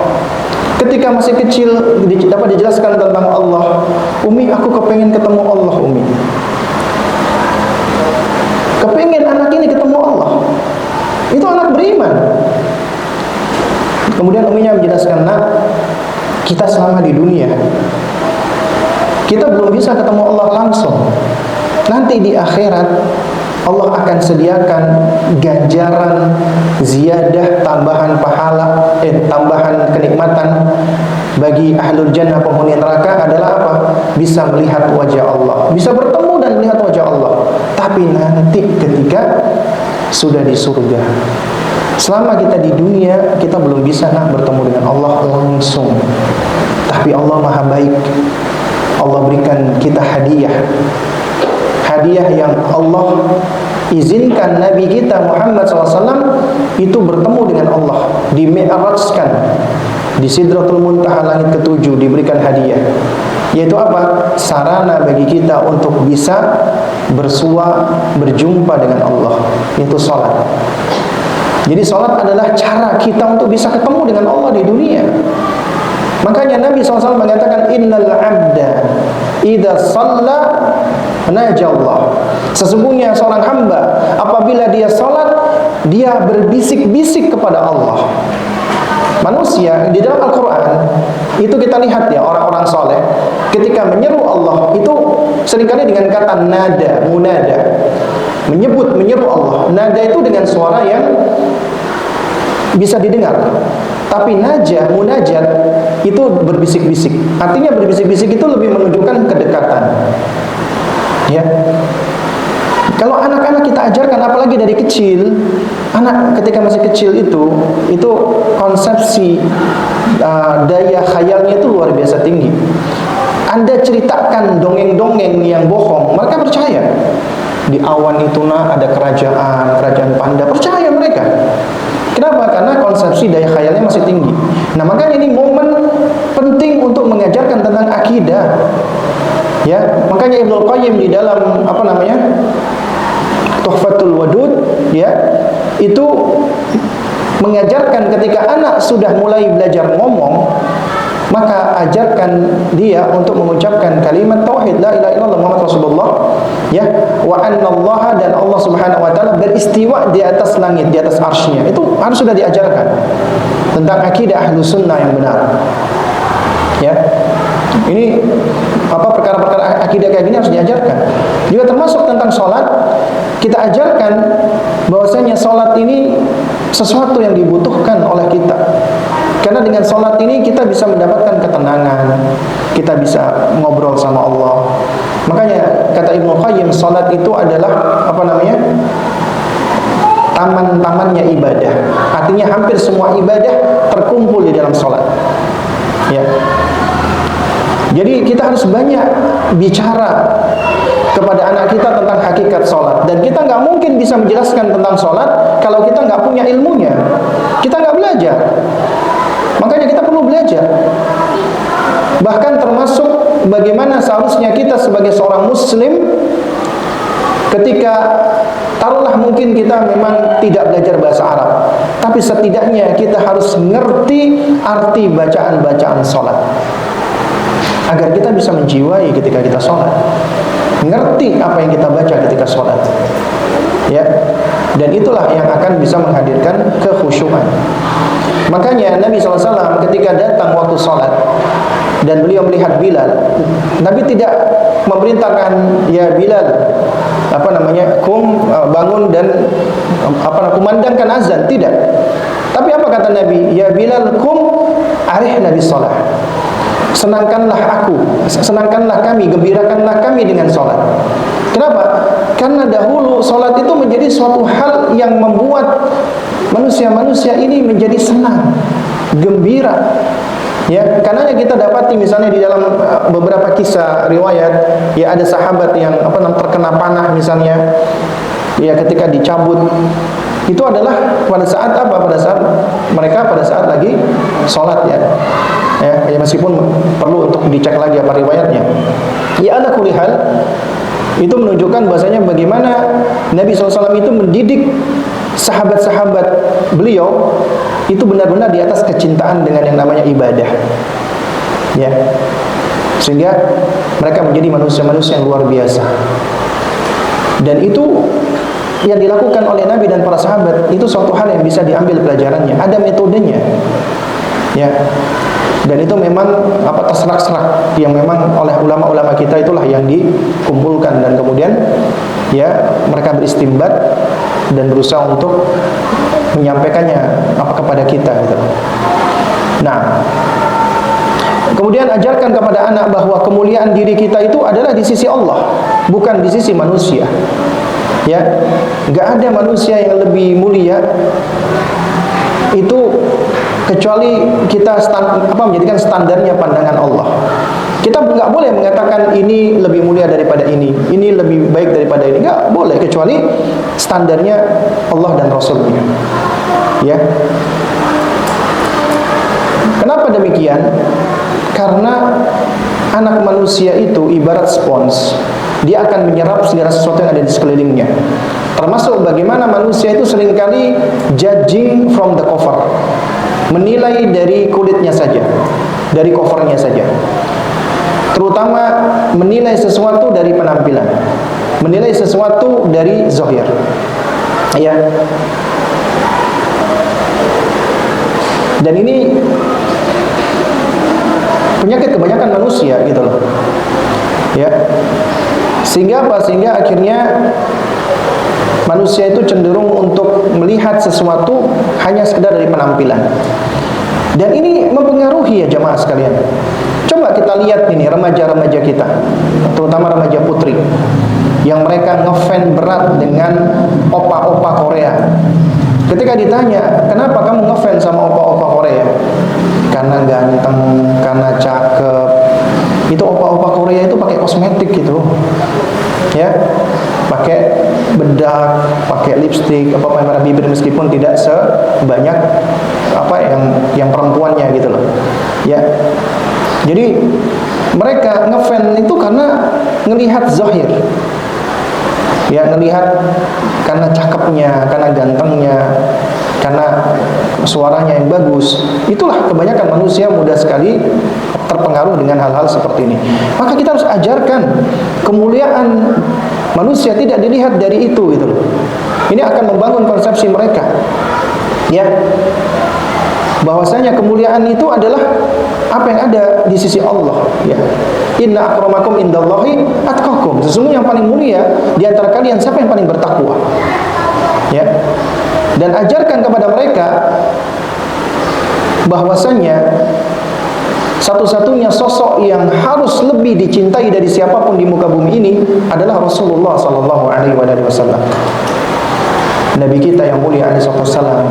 Ketika masih kecil dapat dijelaskan tentang Allah. Umi, aku kepengen ketemu Allah, Umi. Kepengen anak ini ketemu Allah. Itu anak beriman. Kemudian uminya menjelaskan, nak, kita selama di dunia, kita belum bisa ketemu Allah langsung. Nanti di akhirat Allah akan sediakan ganjaran ziyadah, tambahan pahala, tambahan kenikmatan bagi ahlul jannah, penghuni neraka adalah apa? Bisa melihat wajah Allah, bisa bertemu dan melihat wajah Allah. Tapi nanti ketika sudah di surga. Selama kita di dunia, kita belum bisa bertemu dengan Allah langsung. Tapi Allah Maha Baik. Allah berikan kita hadiah yang Allah izinkan Nabi kita Muhammad SAW itu bertemu dengan Allah, di-mi'rajkan di Sidratul Muntaha langit ke-7, diberikan hadiah, yaitu apa? Sarana bagi kita untuk bisa berjumpa dengan Allah, yaitu sholat. Jadi sholat adalah cara kita untuk bisa ketemu dengan Allah di dunia. Makanya Nabi SAW mengatakan, innal abda idza shalla najallah. Sesungguhnya seorang hamba apabila dia salat, dia berbisik-bisik kepada Allah. Manusia di dalam Al-Quran itu kita lihat ya, orang-orang soleh ketika menyeru Allah itu seringkali dengan kata nada, munada, menyeru Allah. Nada itu dengan suara yang bisa didengar. Tapi munajat itu berbisik-bisik. Artinya berbisik-bisik itu lebih menunjukkan kedekatan. Ya. Kalau anak-anak kita ajarkan, apalagi dari kecil, anak ketika masih kecil itu konsepsi daya khayalnya itu luar biasa tinggi. Anda ceritakan dongeng-dongeng yang bohong, mereka percaya. Di awan itu ada kerajaan Panda, percaya mereka. Kenapa? Karena konsepsi daya khayalnya masih tinggi. Nah, makanya ini momen penting untuk mengajarkan tentang akidah. Ya, makanya Ibnu Qayyim di dalam Tuhfatul Wadud, ya, itu mengajarkan ketika anak sudah mulai belajar ngomong, maka ajarkan dia untuk mengucapkan kalimat tauhid, la ilaha illallah Muhammad Rasulullah, ya, wa annallaha, dan Allah Subhanahu wa taala beristiwa di atas langit, di atas arsy-Nya. Itu harus sudah diajarkan tentang akidah Ahlus Sunnah yang benar. Ya. Ini perkara-perkara akidah kayak gini harus diajarkan. Juga termasuk tentang sholat, kita ajarkan bahwasanya sholat ini sesuatu yang dibutuhkan oleh kita. Karena dengan sholat ini kita bisa mendapatkan ketenangan, kita bisa ngobrol sama Allah. Makanya kata Ibnu Qayyim, sholat itu adalah taman-tamannya ibadah. Artinya hampir semua ibadah terkumpul di dalam sholat. Ya. Jadi kita harus banyak bicara kepada anak kita tentang hakikat sholat. Dan kita nggak mungkin bisa menjelaskan tentang sholat kalau kita nggak punya ilmunya. Kita nggak belajar. Makanya kita perlu belajar. Bahkan termasuk bagaimana seharusnya kita sebagai seorang muslim ketika taruhlah mungkin kita memang tidak belajar bahasa Arab, tapi setidaknya kita harus ngerti arti bacaan-bacaan sholat agar kita bisa menjiwai ketika kita sholat, ngerti apa yang kita baca ketika sholat, ya. Dan itulah yang akan bisa menghadirkan kekhusyuan. Makanya Nabi SAW ketika datang waktu sholat dan beliau melihat Bilal, Nabi tidak memerintahkan, ya Bilal, bangun dan kumandangkan azan, tidak. Tapi apa kata Nabi? Ya Bilal, arihna bis shalah. Senangkanlah kami, gembirakanlah kami dengan sholat. Kenapa? Karena dahulu sholat itu menjadi suatu hal yang membuat manusia-manusia ini menjadi senang, gembira. Ya, karenanya kita dapati misalnya di dalam beberapa kisah riwayat, ya ada sahabat yang terkena panah misalnya, ya ketika dicabut, itu adalah pada saat mereka pada saat lagi sholat, ya. Ya meskipun perlu untuk dicek lagi apa riwayatnya. Ya ala kulli hal, itu menunjukkan bahasanya bagaimana Nabi SAW itu mendidik sahabat-sahabat beliau itu benar-benar di atas kecintaan dengan yang namanya ibadah, ya, sehingga mereka menjadi manusia-manusia yang luar biasa. Dan itu yang dilakukan oleh Nabi dan para sahabat itu suatu hal yang bisa diambil pelajarannya, ada metodenya, ya. Dan itu memang terserak-serak yang memang oleh ulama-ulama kita itulah yang dikumpulkan, dan kemudian ya mereka beristimbat dan berusaha untuk menyampaikannya kepada kita gitu. Nah, kemudian ajarkan kepada anak bahwa kemuliaan diri kita itu adalah di sisi Allah, bukan di sisi manusia. Ya, nggak ada manusia yang lebih mulia itu kecuali kita menjadikan standarnya pandangan Allah. Kita nggak boleh mengatakan ini lebih mulia daripada ini lebih baik daripada ini, nggak boleh, kecuali standarnya Allah dan Rasulnya. Ya. Kenapa demikian? Karena anak manusia itu ibarat spons, dia akan menyerap segala sesuatu yang ada di sekelilingnya. Termasuk bagaimana manusia itu seringkali judging from the cover, menilai dari kulitnya saja, dari covernya saja. Terutama menilai sesuatu dari penampilan, menilai sesuatu dari zahir. Ya. Dan ini penyakit kebanyakan manusia gitu loh. Ya. Sehingga apa? Sehingga akhirnya manusia itu cenderung untuk melihat sesuatu hanya sekedar dari penampilan. Dan ini mempengaruhi ya jamaah sekalian. Coba kita lihat ini remaja-remaja kita, terutama remaja putri, yang mereka ngefans berat dengan opa-opa Korea. Ketika ditanya, kenapa kamu ngefans sama opa-opa Korea? Karena ganteng, karena cakep. Itu opa-opa Korea itu pakai kosmetik gitu, ya, pakai bedak, pakai lipstik, apa bibir, meskipun tidak sebanyak apa yang perempuannya gitu loh, ya. Jadi mereka ngefans itu karena ngelihat zahir, ya, ngelihat karena cakepnya, karena gantengnya, karena suaranya yang bagus. Itulah kebanyakan manusia mudah sekali terpengaruh dengan hal-hal seperti ini. Maka kita harus ajarkan kemuliaan manusia tidak dilihat dari itu gitu loh. Ini akan membangun konsepsi mereka, ya, bahwasanya kemuliaan itu adalah apa yang ada di sisi Allah, ya. Inna akramakum indallahi atqakum. Sesungguhnya yang paling mulia di antara kalian siapa yang paling bertakwa, ya. Dan ajarkan kepada mereka bahwasanya satu-satunya sosok yang harus lebih dicintai dari siapapun di muka bumi ini adalah Rasulullah sallallahu alaihi wasallam. Nabi kita yang mulia alaihi wasallam.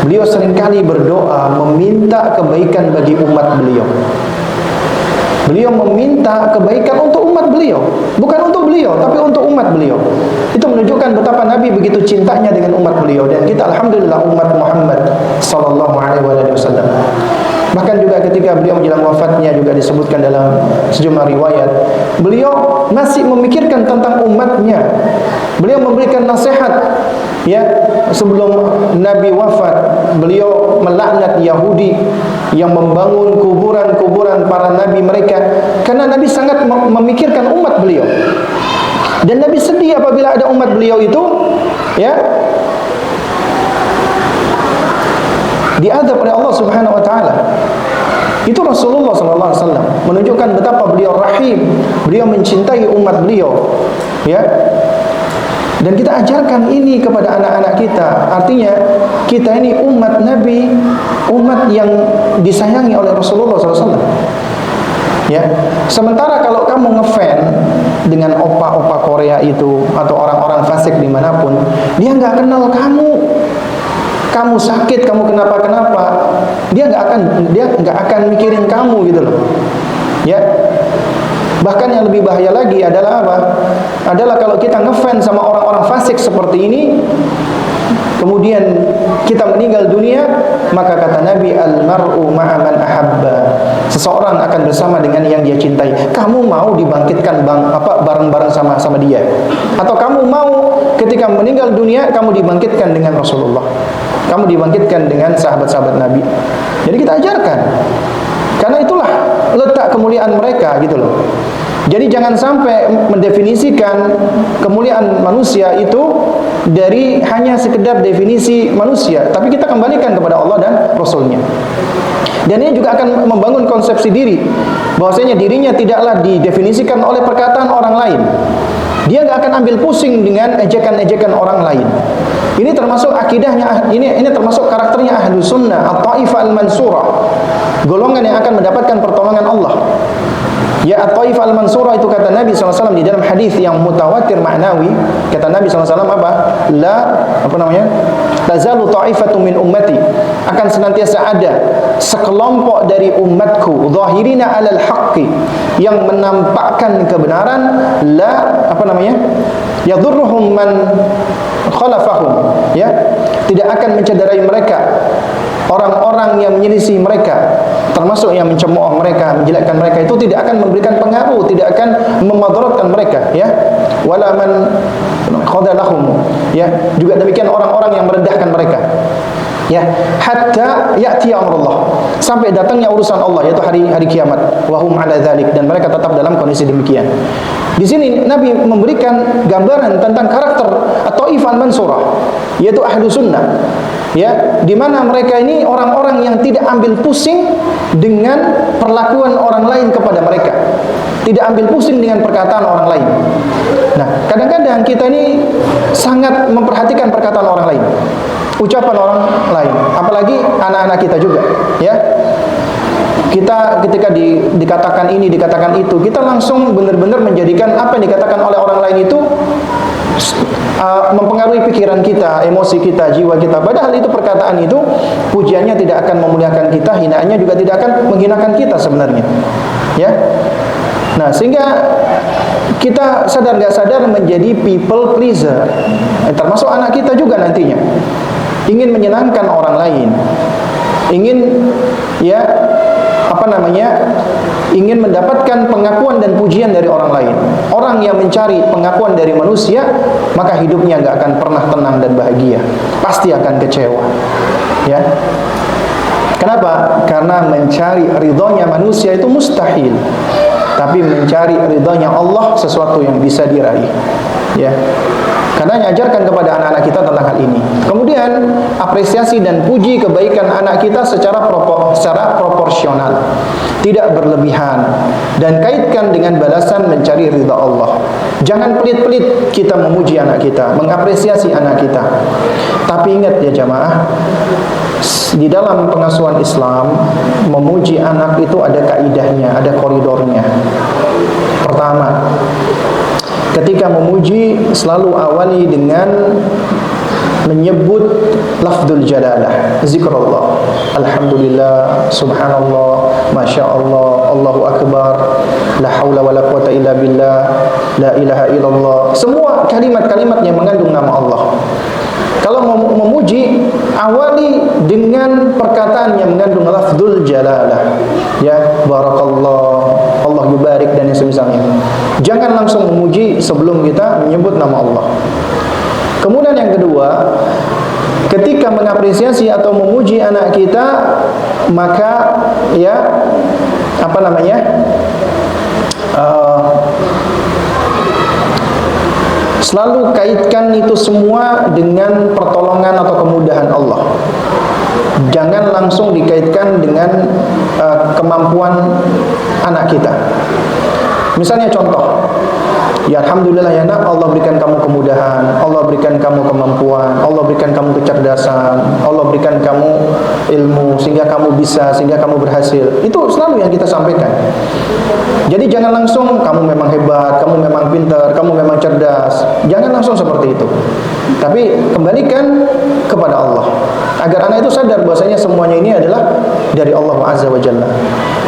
Beliau seringkali berdoa meminta kebaikan bagi umat beliau. Beliau meminta kebaikan untuk umat beliau, bukan untuk beliau, tapi untuk umat beliau. Itu menunjukkan betapa Nabi begitu cintanya dengan umat beliau, dan kita alhamdulillah umat Muhammad sallallahu alaihi wasallam. Bahkan juga ketika beliau menjelang wafatnya juga disebutkan dalam sejumlah riwayat, beliau masih memikirkan tentang umatnya. Beliau memberikan nasihat, ya, sebelum Nabi wafat. Beliau melaknat Yahudi yang membangun kuburan-kuburan para nabi mereka, karena Nabi sangat memikirkan umat beliau. Dan Nabi sedih apabila ada umat beliau itu, ya, diadab oleh Allah Subhanahu wa taala. Itu Rasulullah sallallahu alaihi wasallam menunjukkan betapa beliau rahim, beliau mencintai umat beliau, ya. Dan kita ajarkan ini kepada anak-anak kita. Artinya kita ini umat Nabi, umat yang disayangi oleh Rasulullah SAW. Ya, sementara kalau kamu ngefans dengan opa-opa Korea itu atau orang-orang fasik dimanapun, dia nggak kenal kamu. Kamu sakit, kamu kenapa-kenapa, dia nggak akan mikirin kamu gitu loh. Ya. Bahkan yang lebih bahaya lagi adalah apa? Adalah kalau kita ngefans sama orang-orang fasik seperti ini, kemudian kita meninggal dunia, maka kata Nabi, al-mar'u ma'a man ahabba. Seseorang akan bersama dengan yang dia cintai. Kamu mau dibangkitkan bareng-bareng sama dia? Atau kamu mau ketika meninggal dunia kamu dibangkitkan dengan Rasulullah? Kamu dibangkitkan dengan sahabat-sahabat Nabi. Jadi kita ajarkan. Karena itulah letak kemuliaan mereka gitu loh. Jadi jangan sampai mendefinisikan kemuliaan manusia itu dari hanya sekedar definisi manusia, tapi kita kembalikan kepada Allah dan Rasulnya. Dan ini juga akan membangun konsepsi diri, bahwasanya dirinya tidaklah didefinisikan oleh perkataan orang lain. Dia nggak akan ambil pusing dengan ejekan-ejekan orang lain. Ini termasuk akidahnya, ini termasuk karakternya Ahlus Sunnah, At-Taifah Al-Mansurah, golongan yang akan mendapatkan pertolongan Allah. Ya, At-Taifah Al-Mansurah itu kata Nabi SAW di dalam hadis yang mutawatir maknawi. Kata Nabi SAW apa? Tazalu ta'ifatun min ummati. Akan senantiasa ada sekelompok dari umatku, zahirina 'alal haqqi, yang menampakkan kebenaran, yadhurruhum man khalafahum, ya, tidak akan mencederai mereka orang-orang yang menyelisih mereka, termasuk yang mencemooh mereka, menjelekkan mereka, itu tidak akan memberikan pengaruh, tidak akan memadaratkan mereka, ya. Wala man khadalahum, ya, juga demikian orang-orang yang merendahkan mereka. Ya, hatta ya'ti amrullah, sampai datangnya urusan Allah, yaitu hari kiamat. Wa hum 'ala dzalik, dan mereka tetap dalam kondisi demikian. Di sini Nabi memberikan gambaran tentang karakter atau ifan mansurah, yaitu ahlu sunnah. Ya, di mana mereka ini orang-orang yang tidak ambil pusing dengan perlakuan orang lain kepada mereka, tidak ambil pusing dengan perkataan orang lain. Nah, kadang-kadang kita ini sangat memperhatikan perkataan orang lain, ucapan orang lain, apalagi anak-anak kita juga, ya. Kita ketika dikatakan ini, dikatakan itu, kita langsung benar-benar menjadikan apa yang dikatakan oleh orang lain itu mempengaruhi pikiran kita, emosi kita, jiwa kita. Padahal itu perkataan itu, pujiannya tidak akan memuliakan kita, hinaannya juga tidak akan menghinakan kita sebenarnya, ya. Nah, sehingga kita sadar nggak sadar menjadi people pleaser, termasuk anak kita juga nantinya. Ingin menyenangkan orang lain, ingin ingin mendapatkan pengakuan dan pujian dari orang lain. Orang yang mencari pengakuan dari manusia, maka hidupnya nggak akan pernah tenang dan bahagia, pasti akan kecewa, ya. Kenapa? Karena mencari ridhonya manusia itu mustahil, tapi mencari ridhonya Allah sesuatu yang bisa diraih, ya. Karena ajarkan kepada anak-anak kita tentang hal ini. Kemudian apresiasi dan puji kebaikan anak kita secara proporsional, tidak berlebihan, dan kaitkan dengan balasan mencari ridha Allah. Jangan pelit-pelit kita memuji anak kita, mengapresiasi anak kita. Tapi ingat ya jamaah, di dalam pengasuhan Islam, memuji anak itu ada kaidahnya, ada koridornya. Pertama, ketika memuji selalu awali dengan menyebut lafdzul jalalah, zikrullah, alhamdulillah, subhanallah, masya Allah, Allahu akbar, la haula wala quwata illa billah, la ilaha illallah. Semua kalimat-kalimat yang mengandung nama Allah. Kalau memuji, awali dengan perkataan yang mengandung lafdzul jalalah, ya, barakallah, Allah yubarik, dan yang semisalnya. Jangan langsung memuji sebelum kita menyebut nama Allah. Kemudian yang kedua, ketika mengapresiasi atau memuji anak kita, maka ya selalu kaitkan itu semua dengan pertolongan atau kemudahan Allah. Jangan langsung dikaitkan dengan kemampuan anak kita. Misalnya contoh, ya alhamdulillah ya nak, Allah berikan kamu kemudahan, Allah berikan kamu kemampuan, Allah berikan kamu kecerdasan, Allah berikan kamu ilmu sehingga kamu bisa, sehingga kamu berhasil. Itu selalu yang kita sampaikan. Jadi jangan langsung kamu memang hebat, kamu memang pintar, kamu memang cerdas. Jangan langsung seperti itu. Tapi kembalikan kepada Allah, agar anak itu sadar bahwasanya semuanya ini adalah dari Allah Azza wa Jalla.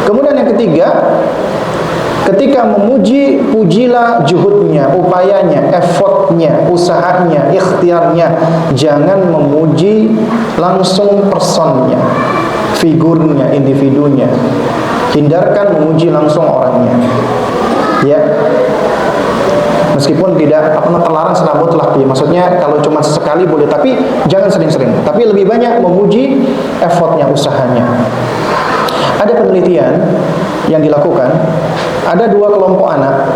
Kemudian yang ketiga, ketika memuji, pujilah juhudnya, upayanya, effortnya, usahanya, ikhtiarnya. Jangan memuji langsung personnya, figurnya, individunya. Hindarkan memuji langsung orangnya, ya. Meskipun tidak terlarang secara mutlak, ya. Maksudnya kalau cuma sesekali boleh, tapi jangan sering-sering. Tapi lebih banyak memuji effortnya, usahanya. Ada penelitian yang dilakukan, ada dua kelompok anak.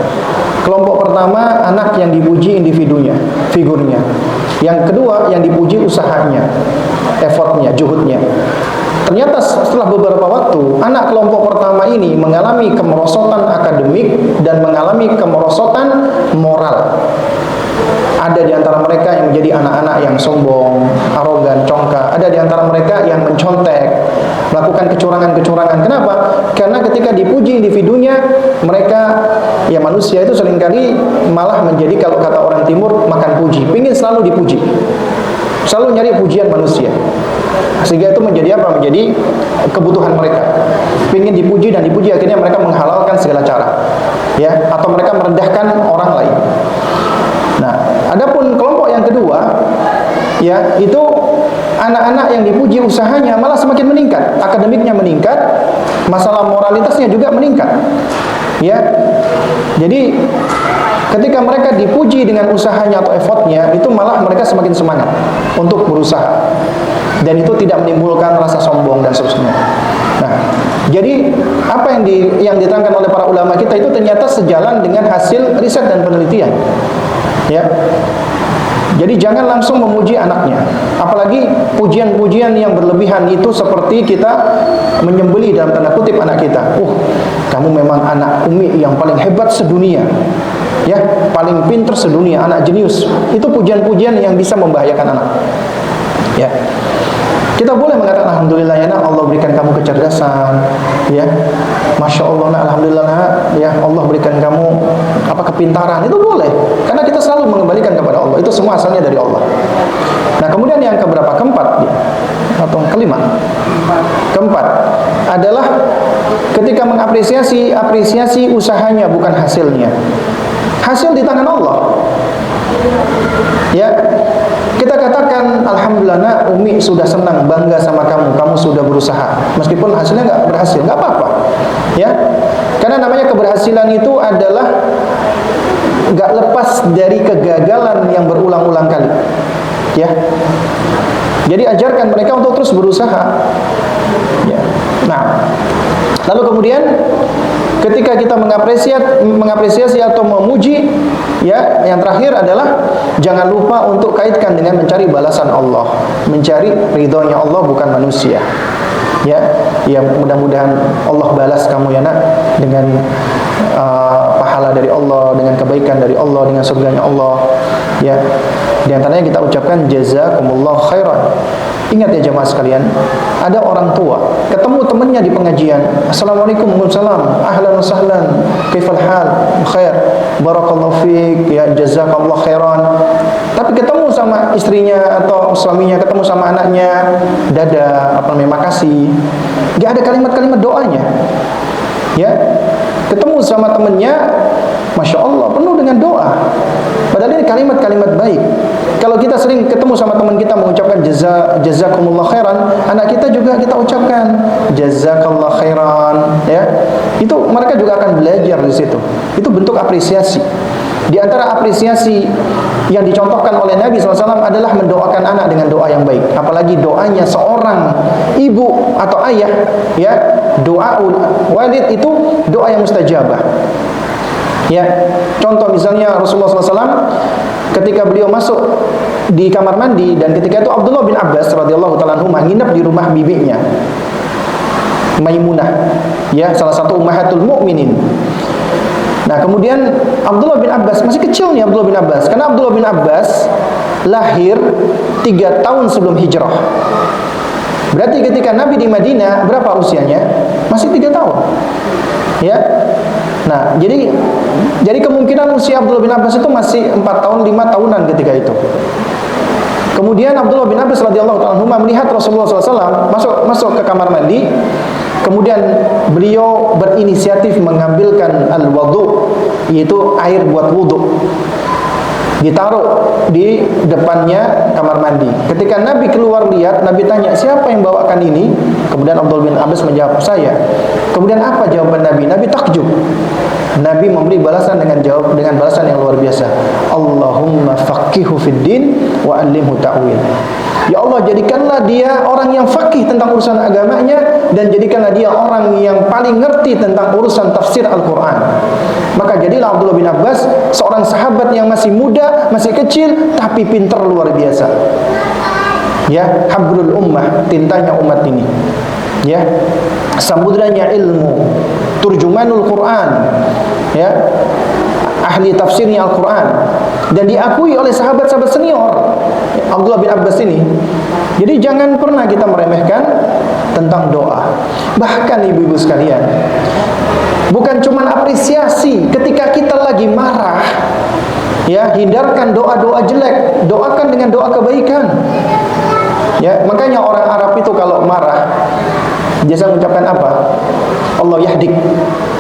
Kelompok pertama, anak yang dipuji individunya, figurnya. Yang kedua, yang dipuji usahanya, effortnya, juhudnya. Ternyata setelah beberapa waktu, anak kelompok pertama ini mengalami kemerosotan akademik dan mengalami kemerosotan moral. Ada di antara mereka yang menjadi anak-anak yang sombong, arogan, congkak. Ada di antara mereka yang mencontek, melakukan kecurangan-kecurangan. Kenapa? Karena ketika dipuji individunya, mereka, ya manusia itu seringkali malah menjadi, kalau kata orang timur, makan puji. Pingin selalu dipuji, selalu nyari pujian manusia. Sehingga itu menjadi apa? Menjadi kebutuhan mereka. Pingin dipuji dan dipuji, akhirnya mereka menghalalkan segala cara, ya, atau mereka merendahkan orang lain. Nah, adapun kelompok yang kedua, ya, itu anak-anak yang dipuji usahanya malah semakin meningkat, akademiknya meningkat, masalah moralitasnya juga meningkat. Ya. Jadi ketika mereka dipuji dengan usahanya atau effortnya, itu malah mereka semakin semangat untuk berusaha. Dan itu tidak menimbulkan rasa sombong dan seterusnya. Nah, jadi apa yang diterangkan oleh para ulama kita itu ternyata sejalan dengan hasil riset dan penelitian. Ya. Jadi jangan langsung memuji anaknya. Apalagi pujian-pujian yang berlebihan itu seperti kita menyembelih dalam tanda kutip anak kita. Kamu memang anak Umi yang paling hebat sedunia. Ya, paling pintar sedunia, anak jenius. Itu pujian-pujian yang bisa membahayakan anak. Ya. Kita boleh mengatakan alhamdulillah ya nak, Allah berikan kamu kecerdasan, ya. Masya Allah nak, alhamdulillah nak, ya Allah berikan kamu kepintaran. Itu boleh, karena kita selalu mengembalikan kepada Allah. Itu semua asalnya dari Allah. Nah, kemudian yang keempat adalah ketika apresiasi usahanya bukan hasilnya. Hasil di tangan Allah. Ya. Kita katakan alhamdulillah nak, Umi sudah senang, bangga sama kamu sudah berusaha, meskipun hasilnya nggak berhasil, nggak apa-apa, ya. Karena namanya keberhasilan itu adalah nggak lepas dari kegagalan yang berulang-ulang kali, ya. Jadi ajarkan mereka untuk terus berusaha, ya. Nah, lalu kemudian ketika kita mengapresiasi atau memuji, ya, yang terakhir adalah jangan lupa untuk kaitkan dengan mencari balasan Allah, mencari ridhonya Allah, bukan manusia. Ya, mudah-mudahan Allah balas kamu ya nak dengan pahala dari Allah, dengan kebaikan dari Allah, dengan surganya Allah. Ya, di antaranya kita ucapkan jazakumullah khairan. Ingat ya jemaah sekalian, ada orang tua ketemu temannya di pengajian, assalamualaikum, waalaikumsalam, ahlan wa sahlan, kaifal hal, khair, barakallahu fiik, ya jazakallah khairan. Tapi ketemu sama istrinya atau suaminya, ketemu sama anaknya, dada, makasih, gak ada kalimat-kalimat doanya. Ya, ketemu sama temannya, masya Allah, penuh dengan doa. Padahal ini kalimat-kalimat baik. Kalau kita sering ketemu sama teman kita mengucapkan jazakumullah khairan, anak kita juga kita ucapkan jazakallah khairan, ya. Itu mereka juga akan belajar di situ. Itu bentuk apresiasi. Di antara apresiasi yang dicontohkan oleh Nabi SAW adalah mendoakan anak dengan doa yang baik. Apalagi doanya seorang ibu atau ayah, ya, doa walid itu doa yang mustajabah. Ya, contoh misalnya Rasulullah SAW ketika beliau masuk di kamar mandi, dan ketika itu Abdullah bin Abbas radhiyallahu taala anhu menginap di rumah bibinya Maimunah, ya, salah satu ummahatul mukminin. Nah, kemudian Abdullah bin Abbas masih kecil nih, Abdullah bin Abbas, karena Abdullah bin Abbas lahir 3 tahun sebelum hijrah. Berarti ketika Nabi di Madinah berapa usianya? Masih 3 tahun. Ya. Nah, jadi kemungkinan usia Abdullah bin Abbas itu masih 4 tahun, 5 tahunan ketika itu. Kemudian Abdullah bin Abbas radhiyallahu anhu melihat Rasulullah SAW masuk ke kamar mandi. Kemudian beliau berinisiatif mengambilkan al-wudu, yaitu air buat wudu, ditaruh di depannya kamar mandi. Ketika Nabi keluar lihat, Nabi tanya, siapa yang bawakan ini? Kemudian Abdullah bin Abbas menjawab, saya. Kemudian apa jawaban Nabi? Nabi takjub. Nabi memberi balasan dengan balasan yang luar biasa. Allahumma faqihu fid din wa 'allimhu ta'wil. Ya Allah, jadikanlah dia orang yang faqih tentang urusan agamanya, dan jadikanlah dia orang yang paling ngerti tentang urusan tafsir Al-Quran. Maka jadilah Abdullah bin Abbas seorang sahabat yang masih muda, masih kecil, tapi pintar luar biasa. Ya, habrul ummah, tintanya umat ini. Ya, samudranya ilmu, turjumanul Quran, ya, ahli tafsirnya Al-Quran, dan diakui oleh sahabat-sahabat senior Abdullah bin Abbas ini. Jadi jangan pernah kita meremehkan tentang doa. Bahkan ibu-ibu sekalian, bukan cuma apresiasi ketika kita lagi marah, ya, hindarkan doa-doa jelek, doakan dengan doa kebaikan. Ya, makanya orang Arab itu kalau marah biasa mengucapkan apa? Allah yahdik,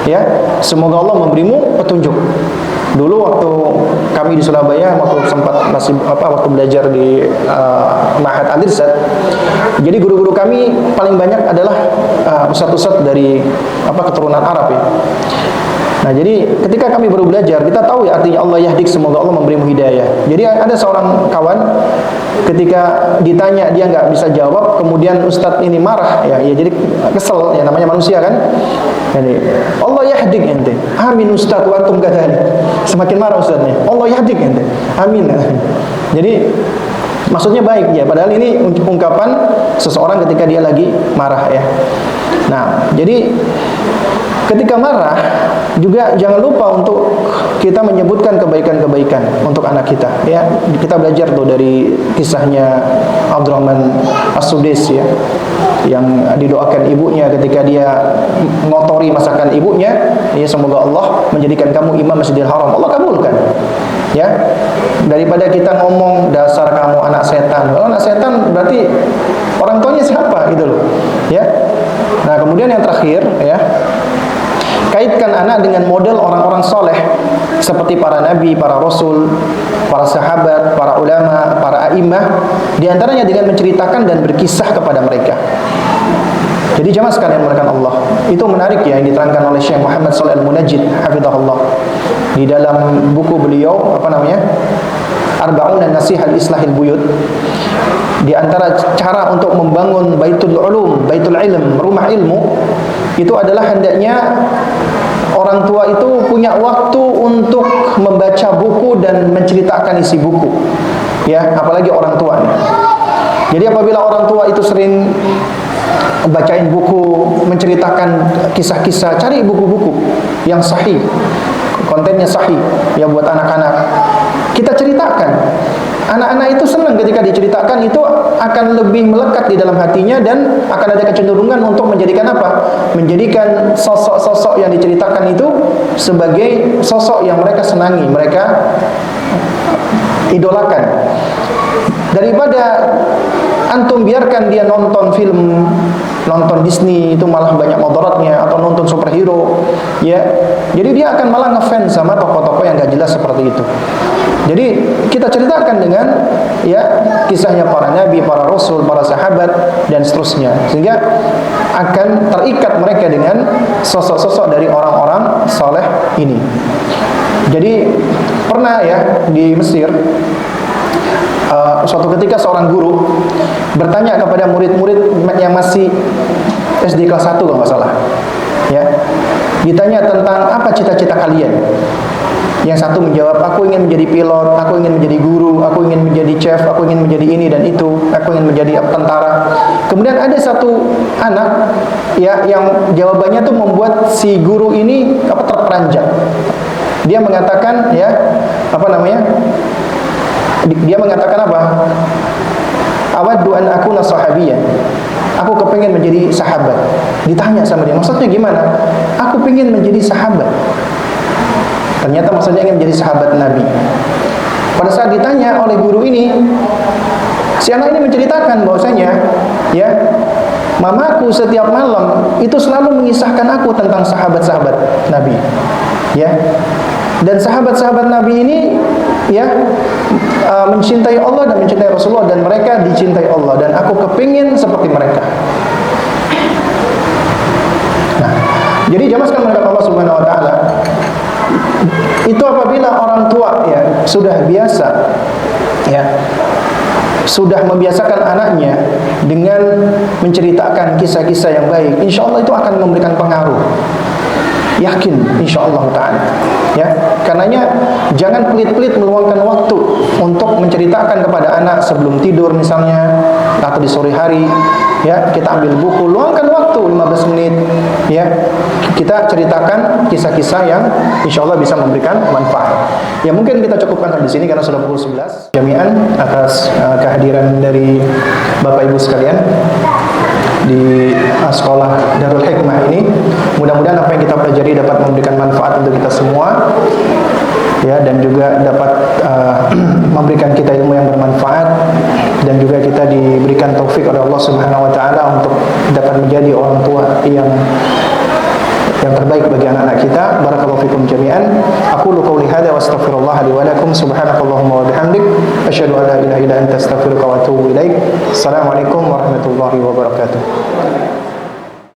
ya, semoga Allah memberimu petunjuk. Dulu waktu kami di Surabaya, waktu sempat waktu belajar di Ma'had Al-Irsad, jadi guru-guru kami paling banyak adalah ustadz-ustadz dari keturunan Arab ya. Nah, jadi ketika kami baru belajar, kita tahu ya artinya Allah yahdik, semoga Allah memberimu hidayah. Jadi ada seorang kawan ketika ditanya dia nggak bisa jawab, kemudian ustadz ini marah ya jadi kesel ya, namanya manusia kan. Jadi Allah yahdik ente. Amin ustadz wa antum kadzalik. Semakin marah ustadznya. Allah yahdik ente. Amin. Jadi maksudnya baik ya, padahal ini ungkapan seseorang ketika dia lagi marah ya. Nah, jadi ketika marah juga jangan lupa untuk kita menyebutkan kebaikan-kebaikan untuk anak kita ya. Kita belajar tuh dari kisahnya Abdurrahman As-Sudais ya, yang didoakan ibunya ketika dia ngotori masakan ibunya, ya semoga Allah menjadikan kamu imam Masjidil Haram. Allah kabulkan. Ya. Daripada kita ngomong dasar kamu anak setan. Kalau anak setan berarti orang tuanya siapa gitu loh. Ya. Nah, kemudian yang terakhir ya, kaitkan anak dengan model orang-orang soleh seperti para nabi, para rasul, para sahabat, para ulama, para a'imah, diantaranya dengan menceritakan dan berkisah kepada mereka. Jadi jamaah sekalian mulakan Allah, itu menarik ya yang diterangkan oleh Syekh Muhammad Shalih Al-Munajjid hafizahullah di dalam buku beliau Arba'un Nasihah Islahil Buyut. Di antara cara untuk membangun baitul ulum, baitul ilm, rumah ilmu, itu adalah hendaknya orang tua itu punya waktu untuk membaca buku dan menceritakan isi buku. Ya, apalagi orang tuanya. Jadi apabila orang tua itu sering bacain buku, menceritakan kisah-kisah, cari buku-buku yang sahih, kontennya sahih ya buat anak-anak. Kita ceritakan. Anak-anak itu senang ketika diceritakan, itu akan lebih melekat di dalam hatinya dan akan ada kecenderungan untuk menjadikan apa? Menjadikan sosok-sosok yang diceritakan itu sebagai sosok yang mereka senangi, mereka idolakan. Daripada antum biarkan dia nonton film, nonton Disney, itu malah banyak mudaratnya, atau nonton superhero ya. Jadi dia akan malah ngefans sama tokoh-tokoh yang gak jelas seperti itu. Jadi kita ceritakan dengan ya kisahnya para nabi, para rasul, para sahabat dan seterusnya, sehingga akan terikat mereka dengan sosok-sosok dari orang-orang soleh ini. Jadi pernah ya di Mesir, suatu ketika seorang guru bertanya kepada murid-murid yang masih SD kelas 1 kalau nggak salah ya, ditanya tentang apa cita-cita kalian. Yang satu menjawab, aku ingin menjadi pilot, aku ingin menjadi guru, aku ingin menjadi chef, aku ingin menjadi ini dan itu, aku ingin menjadi tentara. Kemudian ada satu anak ya yang jawabannya tuh membuat si guru ini terperanjat. Dia mengatakan ya, dia mengatakan apa? Awaddu an akuna sahabiyan. Aku kepingin menjadi sahabat. Ditanya sama dia, maksudnya gimana? Aku pengen menjadi sahabat. Ternyata maksudnya ingin menjadi sahabat Nabi. Pada saat ditanya oleh guru ini, si anak ini menceritakan bahwasanya ya, mamaku setiap malam itu selalu mengisahkan aku tentang sahabat-sahabat Nabi. Ya. Dan sahabat-sahabat Nabi ini ya mencintai Allah dan mencintai Rasulullah, dan mereka dicintai Allah, dan aku kepingin seperti mereka. Nah, jadi jamaah sekalian Allah Subhanahu wa taala, itu apabila orang tua ya sudah biasa ya, sudah membiasakan anaknya dengan menceritakan kisah-kisah yang baik, insya Allah itu akan memberikan pengaruh. Yakin insyaallah ta'ala ya. Karenanya jangan pelit-pelit meluangkan waktu untuk menceritakan kepada anak sebelum tidur misalnya, atau di sore hari ya, kita ambil buku, luangkan waktu 15 menit ya, kita ceritakan kisah-kisah yang insyaallah bisa memberikan manfaat. Ya mungkin kita cukupkan di sini karena sudah pukul 11. Jami'an atas kehadiran dari Bapak Ibu sekalian di sekolah Darul Hikmah ini, mudah-mudahan apa yang kita pelajari dapat memberikan manfaat untuk kita semua ya, dan juga dapat memberikan kita ilmu yang bermanfaat, dan juga kita diberikan taufik oleh Allah Subhanahu wa taala untuk dapat menjadi orang tua yang terbaik bagi anak-anak kita. astaghfirullah li wa lakum. Subhanakallahumma wa bihamdik, asyhadu an la ilaha illa anta, astaghfiruka wa atubu ilaik. Assalamualaikum warahmatullahi wabarakatuh.